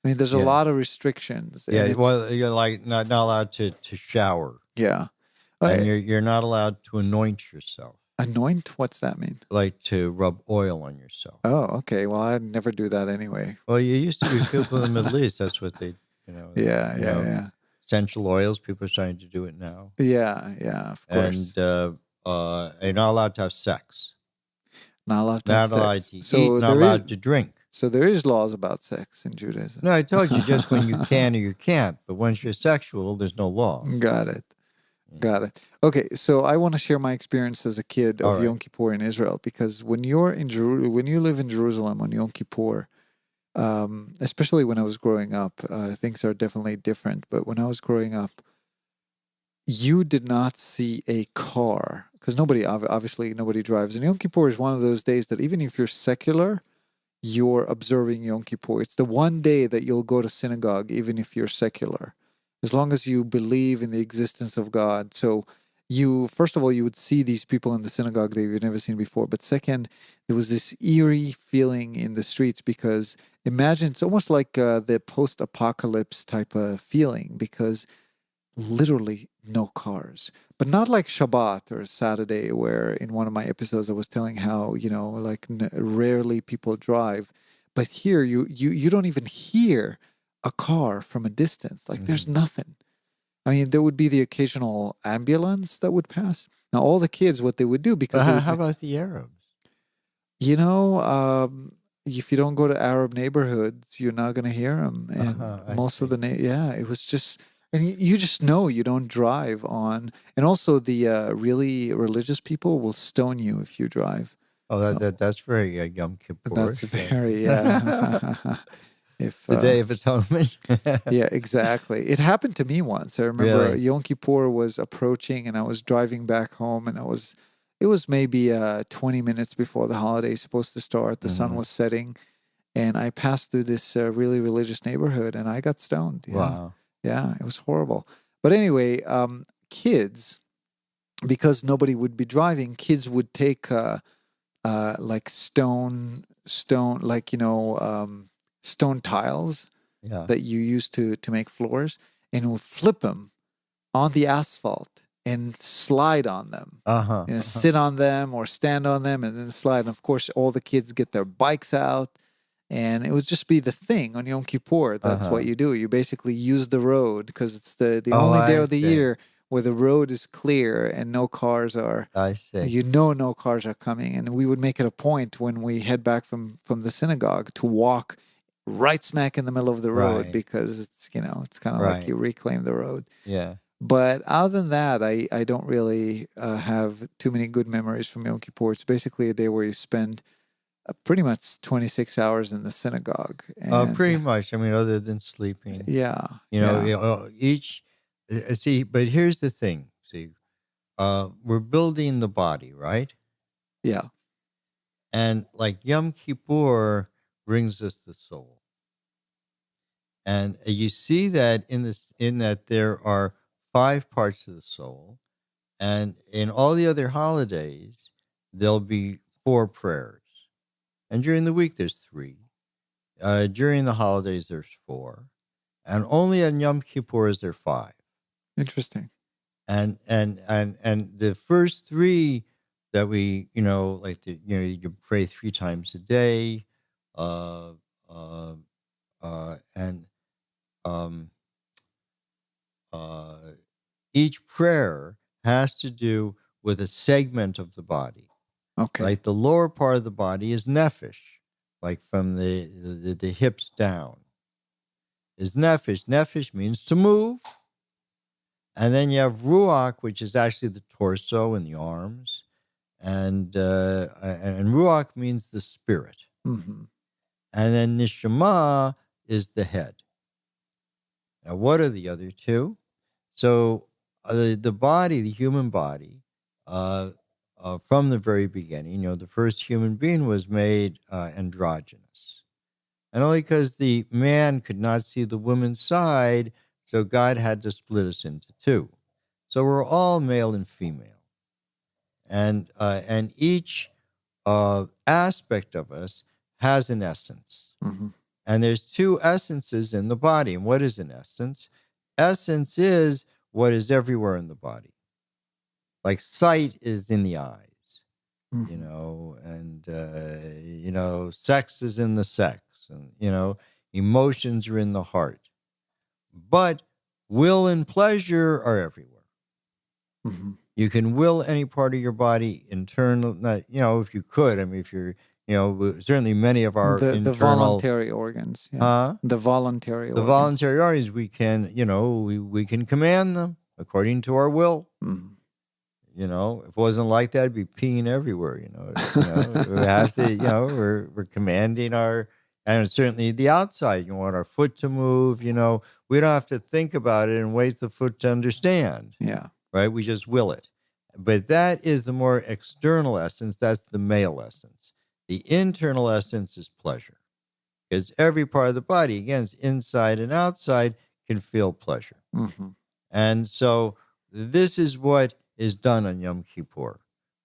I mean, there's a Yeah. lot of restrictions. And Yeah, it's, well, you're like not allowed to shower, yeah. and you're not allowed to anoint yourself, Anoint? What's that mean? like to rub oil on yourself. Oh, okay. Well, I'd never do that anyway. Well, you used to be people in the Middle East. That's what they, Yeah, yeah, yeah. essential oils. People are starting to do it now, Yeah, yeah, of course. and you're not allowed to have sex, Not allowed to have not allowed sex. to eat, So not allowed to drink. there is laws about sex in Judaism. No, I told you just when you can or you can't, but once you're sexual, there's no laws. Got it. Yeah. Got it. Okay, so I want to share my experience as a kid All of right. Yom Kippur in Israel, because when you're in when you live in Jerusalem on Yom Kippur, especially when I was growing up, things are definitely different. But when I was growing up, you did not see a car because obviously nobody drives. And Yom Kippur is one of those days that even if you're secular, you're observing Yom Kippur. It's the one day that you'll go to synagogue, even if you're secular, as long as you believe in the existence of God. So first of all, you would see these people in the synagogue that you've never seen before. But second, there was this eerie feeling in the streets because imagine it's almost like the post-apocalypse type of feeling because literally no cars, but not like Shabbat or Saturday, where in one of my episodes I was telling how, like rarely people drive. But here you don't even hear a car from a distance. Like there's nothing. I mean, there would be the occasional ambulance that would pass. Now, all the kids, what they would do, because How about the Arabs? if you don't go to Arab neighborhoods, you're not going to hear them. And most of the, it was just, and you just know you don't drive on. And also the really religious people will stone you if you drive. Oh, that's very Yom Kippur. That's very, yeah. The Day of Atonement. Yeah, exactly. It happened to me once. I remember Really? Yom Kippur was approaching and I was driving back home and it was maybe 20 minutes before the holiday is supposed to start. The sun was setting and I passed through this really religious neighborhood and I got stoned. Yeah. Wow. Yeah, it was horrible. But anyway, kids, because nobody would be driving, kids would take like stone, like, stone tiles Yeah. that you use to make floors and would flip them on the asphalt and slide on them. Sit on them or stand on them and then slide. And of course, all the kids get their bikes out. And it would just be the thing on Yom Kippur. That's what you do. You basically use the road because it's the only day of the year where the road is clear and no cars are. I see. No cars are coming. And we would make it a point when we head back from the synagogue to walk right smack in the middle of the road because it's kind of like you reclaim the road. Yeah. But other than that, I don't really have too many good memories from Yom Kippur. It's basically a day where you spend pretty much 26 hours in the synagogue. And, pretty much. I mean, other than sleeping. Yeah. Each. See, but here's the thing. See, we're building the body, right? Yeah. And like Yom Kippur brings us the soul. And you see that in that there are 5 parts of the soul, and in all the other holidays there'll be 4 prayers, and during the week there's 3. During the holidays there's 4, and only on Yom Kippur is there 5. Interesting. And the first 3 that we you pray 3 times a day, and each prayer has to do with a segment of the body. Okay. Like the lower part of the body is nephesh, like from the hips down is nephesh. Nephesh means to move. And then you have ruach, which is actually the torso and the arms. And ruach means the spirit. Mm-hmm. And then neshama is the head. Now, what are the other 2? So the body, the human body, from the very beginning, the first human being was made androgynous. And only because the man could not see the woman's side, so God had to split us into two. So we're all male and female. And each aspect of us has an essence. Mm-hmm. And there's two essences in the body. And what is an essence? Essence is what is everywhere in the body. Like sight is in the eyes, Mm-hmm. and sex is in the sex, and emotions are in the heart. But will and pleasure are everywhere. Mm-hmm. You can will any part of your body internal, not, if you could. I mean, if you're, certainly many of our The internal, voluntary organs, yeah. The voluntary the organs. voluntary organs, we can, we can command them according to our will. Mm-hmm. If it wasn't like that, it'd be peeing everywhere. We have to, we're commanding and certainly the outside. You want our foot to move. We don't have to think about it and wait the foot to understand. Yeah. Right? We just will it. But that is the more external essence. That's the male essence. The internal essence is pleasure. Because every part of the body, again, it's inside and outside, can feel pleasure. Mm-hmm. And so this is what is done on Yom Kippur.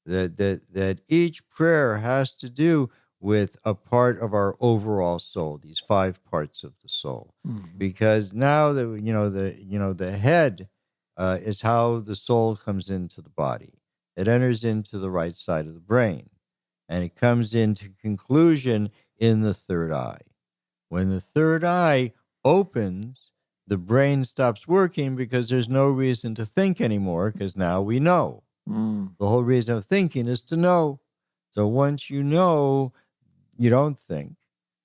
That each prayer has to do with a part of our overall soul, these 5 parts of the soul. Mm-hmm. Because now the head is how the soul comes into the body. It enters into the right side of the brain, and it comes into conclusion in the third eye. When the third eye opens, the brain stops working because there's no reason to think anymore, because now we know. Mm. The whole reason of thinking is to know. So once you know, you don't think.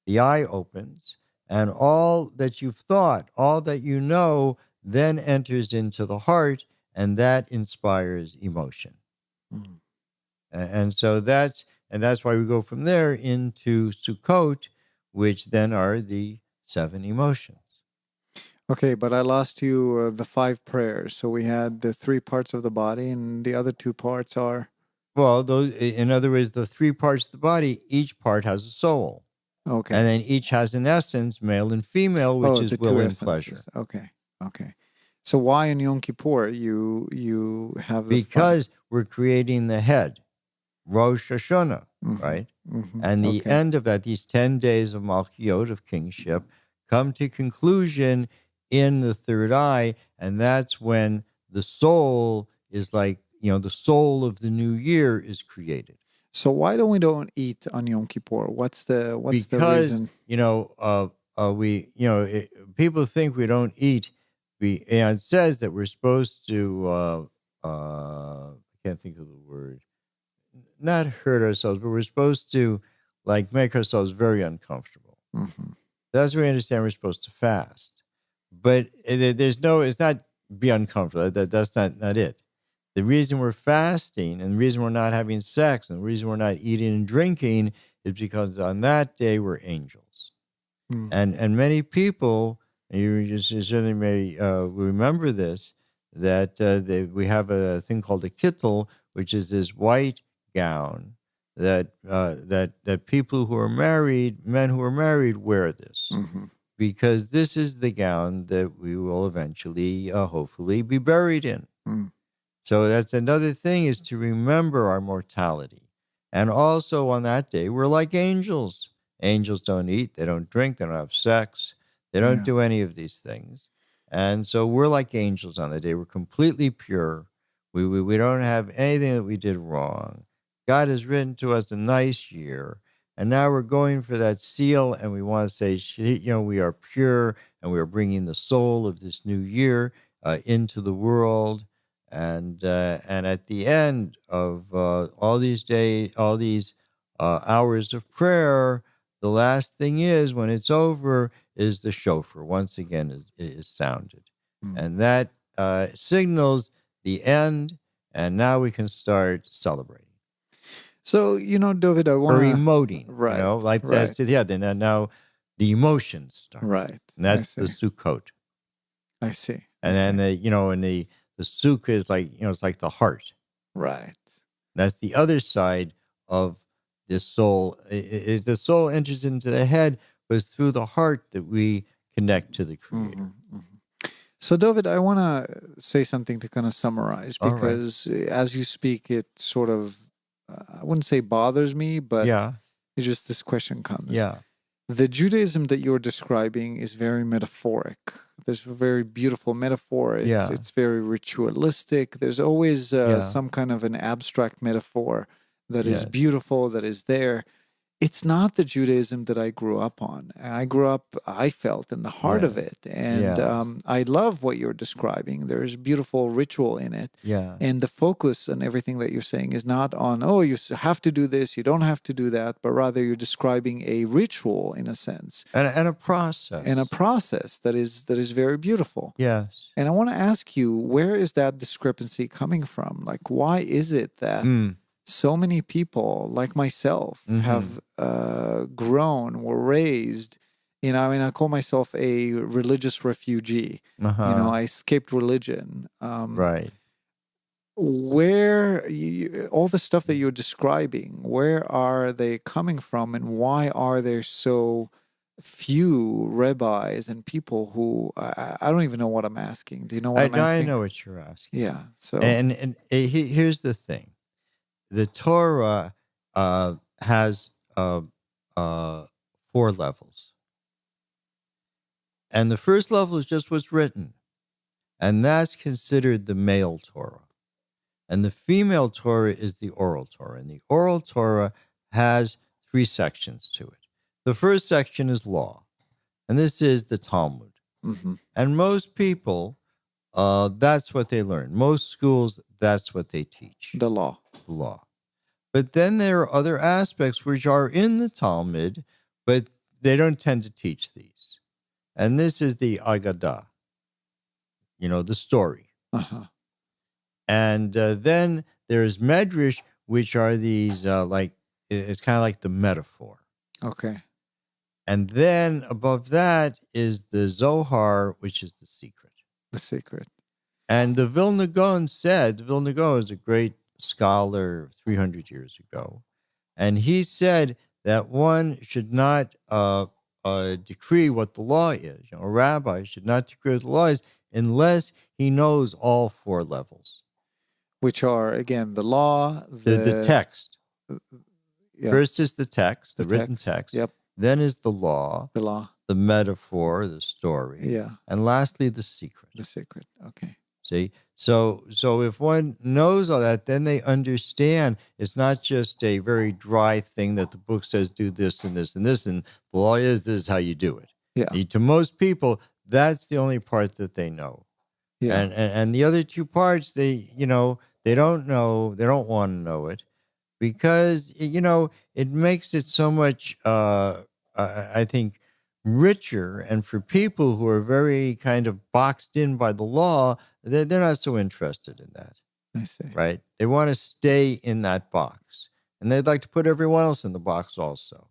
The eye opens, and all that you've thought, all that you know, then enters into the heart, and that inspires emotion. Mm. And so that's why we go from there into Sukkot, which then are the 7 emotions. Okay, but I lost you the 5 prayers. So we had the 3 parts of the body, and the other 2 parts are. Well, those, in other words, the 3 parts of the body, each part has a soul. Okay. And then each has an essence, male and female, which is the will 2 and essences. pleasure. Okay. So why in Yom Kippur you have the Because we're creating the head, Rosh Hashanah, right? Mm-hmm. And the end of that, these 10 days of Malchiot, of kingship, come to conclusion in the third eye, and that's when the soul is like, the soul of the new year is created. So why don't eat on Yom Kippur? What's the reason? People think we don't eat. It says that we're supposed to, I can't think of the word, not hurt ourselves, but we're supposed to make ourselves very uncomfortable. Mm-hmm. That's what we understand we're supposed to fast. But it's not be uncomfortable. That's not it. The reason we're fasting and the reason we're not having sex and the reason we're not eating and drinking is because on that day we're angels. Mm. And many people, you certainly may remember this, that we have a thing called a kittel, which is this white gown that people who are married, men who are married, wear this. Mm-hmm. Because this is the gown that we will eventually, hopefully, be buried in. Mm. So that's another thing, is to remember our mortality. And also on that day, we're like angels. Angels don't eat, they don't drink, they don't have sex, they don't do any of these things. And so we're like angels on that day. We're completely pure. We don't have anything that we did wrong. God has written to us a nice year. And now we're going for that seal, and we want to say, we are pure, and we are bringing the soul of this new year into the world. And at the end of all these days, all these hours of prayer, the last thing is, when it's over, is the shofar once again is sounded. Mm. And that signals the end, and now we can start celebrating. So, Dovid, I want to... Or emoting, right, that. Yeah, then now the emotions start. Right. And that's the Sukkot. I see. And then, and the Sukkah is like, it's like the heart. Right. That's the other side of the soul. The soul enters into the head, but it's through the heart that we connect to the Creator. So, Dovid, I want to say something to kind of summarize, All right. because as you speak, it sort of, I wouldn't say bothers me, but Yeah. it's just this question comes. Yeah. The Judaism that you're describing is very metaphoric. There's a very beautiful metaphor. It's very ritualistic. There's always some kind of an abstract metaphor that is beautiful, that is there. It's not the Judaism that I grew up on. I felt in the heart of it. And I love what you're describing. There's beautiful ritual in it. Yeah. And the focus and everything that you're saying is not on, oh, you have to do this, you don't have to do that, but rather you're describing a ritual in a sense. And a process. And a process that is very beautiful. Yes. And I want to ask you, where is that discrepancy coming from? Like, why is it that so many people like myself have grown, were raised, I call myself a religious refugee. I escaped religion. Right. Where all the stuff that you're describing, where are they coming from, and why are there so few rabbis and people who I don't even know what I'm asking. Do you know what I'm asking? I know what you're asking. Yeah. So and here's the thing. The Torah has 4 levels. And the first level is just what's written. And that's considered the male Torah. And the female Torah is the oral Torah. And the oral Torah has 3 sections to it. The first section is law. And this is the Talmud. And most people, that's what they learn. Most schools, that's what they teach. The law. But then there are other aspects which are in the Talmud, but they don't tend to teach these. And this is the Agadah, the story. And then there's Medrash, which are these, it's kind of like the metaphor. Okay. And then above that is the Zohar, which is the secret. The secret. And the Vilna Gaon is a great scholar 300 years ago. And he said that one should not decree what the law is. A rabbi should not decree what the law is unless he knows all 4 levels. Which are, again, the law, the text. First is the text, the written text. Yep. Then is the law, the metaphor, the story. And lastly, the secret. The secret. Okay. See? So if one knows all that, then they understand it's not just a very dry thing that the book says do this and this and this, and the law is this is how you do it. Yeah. To most people, that's the only part that they know. Yeah. And the other 2 parts, they don't know, they don't want to know it because, it makes it so much, I think, richer. And for people who are very kind of boxed in by the law, they're not so interested in that. I see. Right? They want to stay in that box. And they'd like to put everyone else in the box also.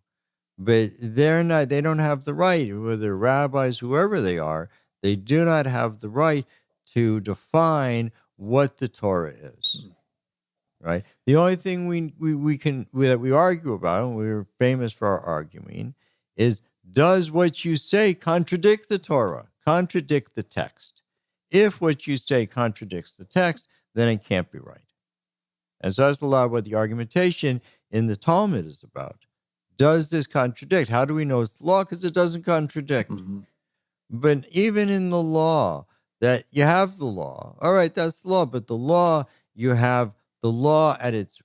But they don't have the right, whether rabbis, whoever they are, they do not have the right to define what the Torah is. Right? The only thing we argue about, and we're famous for our arguing, is does what you say contradict the Torah, contradict the text? If what you say contradicts the text, then it can't be right. And so that's a lot of what the argumentation in the Talmud is about. Does this contradict? How do we know it's the law? Because it doesn't contradict. But even in the law, that you have the law. All right, that's the law. But the law, you have the law at its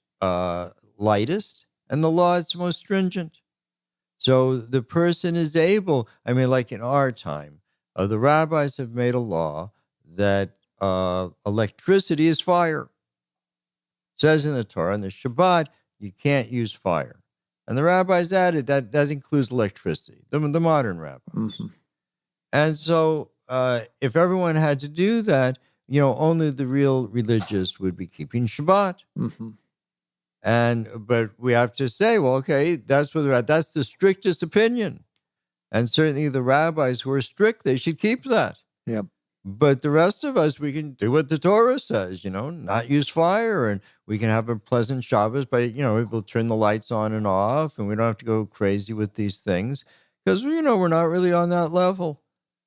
lightest and the law at its most stringent. So the person is able, like in our time, the rabbis have made a law that electricity is fire. It says in the Torah, in the Shabbat, you can't use fire. And the rabbis added that includes electricity, the modern rabbis. And so if everyone had to do that, only the real religious would be keeping Shabbat. But we have to say, well, okay, that's the strictest opinion. And certainly the rabbis who are strict, they should keep that. Yep. But the rest of us, we can do what the Torah says, not use fire, and we can have a pleasant Shabbos by, we'll turn the lights on and off, and we don't have to go crazy with these things because, we're not really on that level.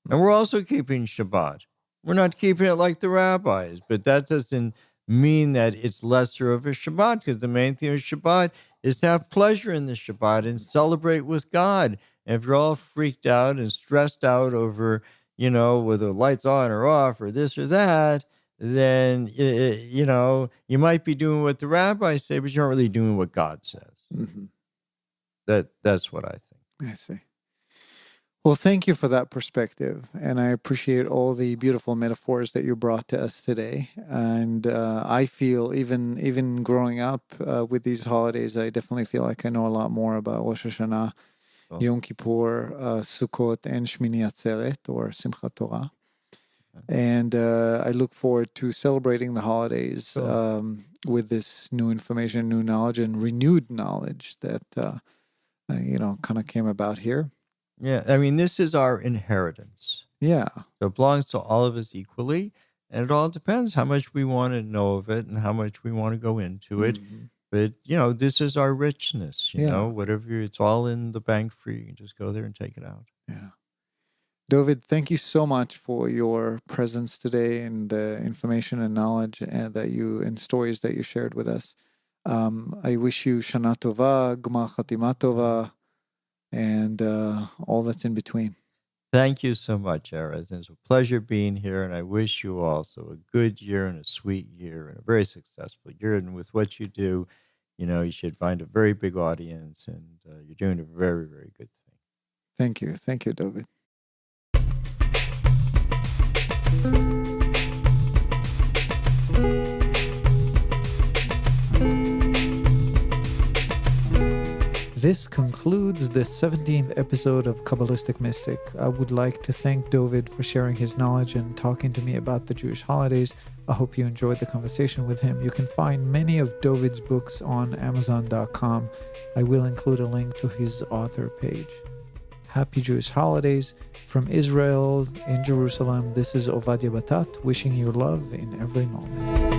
And we're also keeping Shabbat. We're not keeping it like the rabbis, but that doesn't mean that it's lesser of a Shabbat, because the main theme of Shabbat is to have pleasure in the Shabbat and celebrate with God. And if you're all freaked out and stressed out over, whether the lights on or off or this or that, then, you might be doing what the rabbis say, but you're not really doing what God says. Mm-hmm. That's what I think. I see. Well, thank you for that perspective, and I appreciate all the beautiful metaphors that you brought to us today. And I feel, even growing up with these holidays, I definitely feel like I know a lot more about Rosh Hashanah, Yom Kippur, Sukkot, and Shmini Atzeret, or Simchat Torah. And I look forward to celebrating the holidays with this new information, new knowledge, and renewed knowledge that kind of came about here. Yeah, I mean, this is our inheritance. Yeah. So it belongs to all of us equally, and it all depends how much we want to know of it and how much we want to go into it. Mm-hmm. But, this is our richness, whatever, it's all in the bank for you. You can just go there and take it out. Yeah. Dovid, thank you so much for your presence today and the information and knowledge and stories that you shared with us. I wish you Shana Tova, Gmar Chatima Tova, and all that's in between. Thank you so much, Aerez. It's a pleasure being here, and I wish you also a good year and a sweet year and a very successful year. And with what you do, you should find a very big audience, and you're doing a very, very good thing. Thank you. Thank you, Dovid. This concludes the 17th episode of Kabbalistic Mystic. I would like to thank Dovid for sharing his knowledge and talking to me about the Jewish holidays. I hope you enjoyed the conversation with him. You can find many of Dovid's books on Amazon.com. I will include a link to his author page. Happy Jewish holidays from Israel in Jerusalem. This is Ovadia Batat wishing you love in every moment.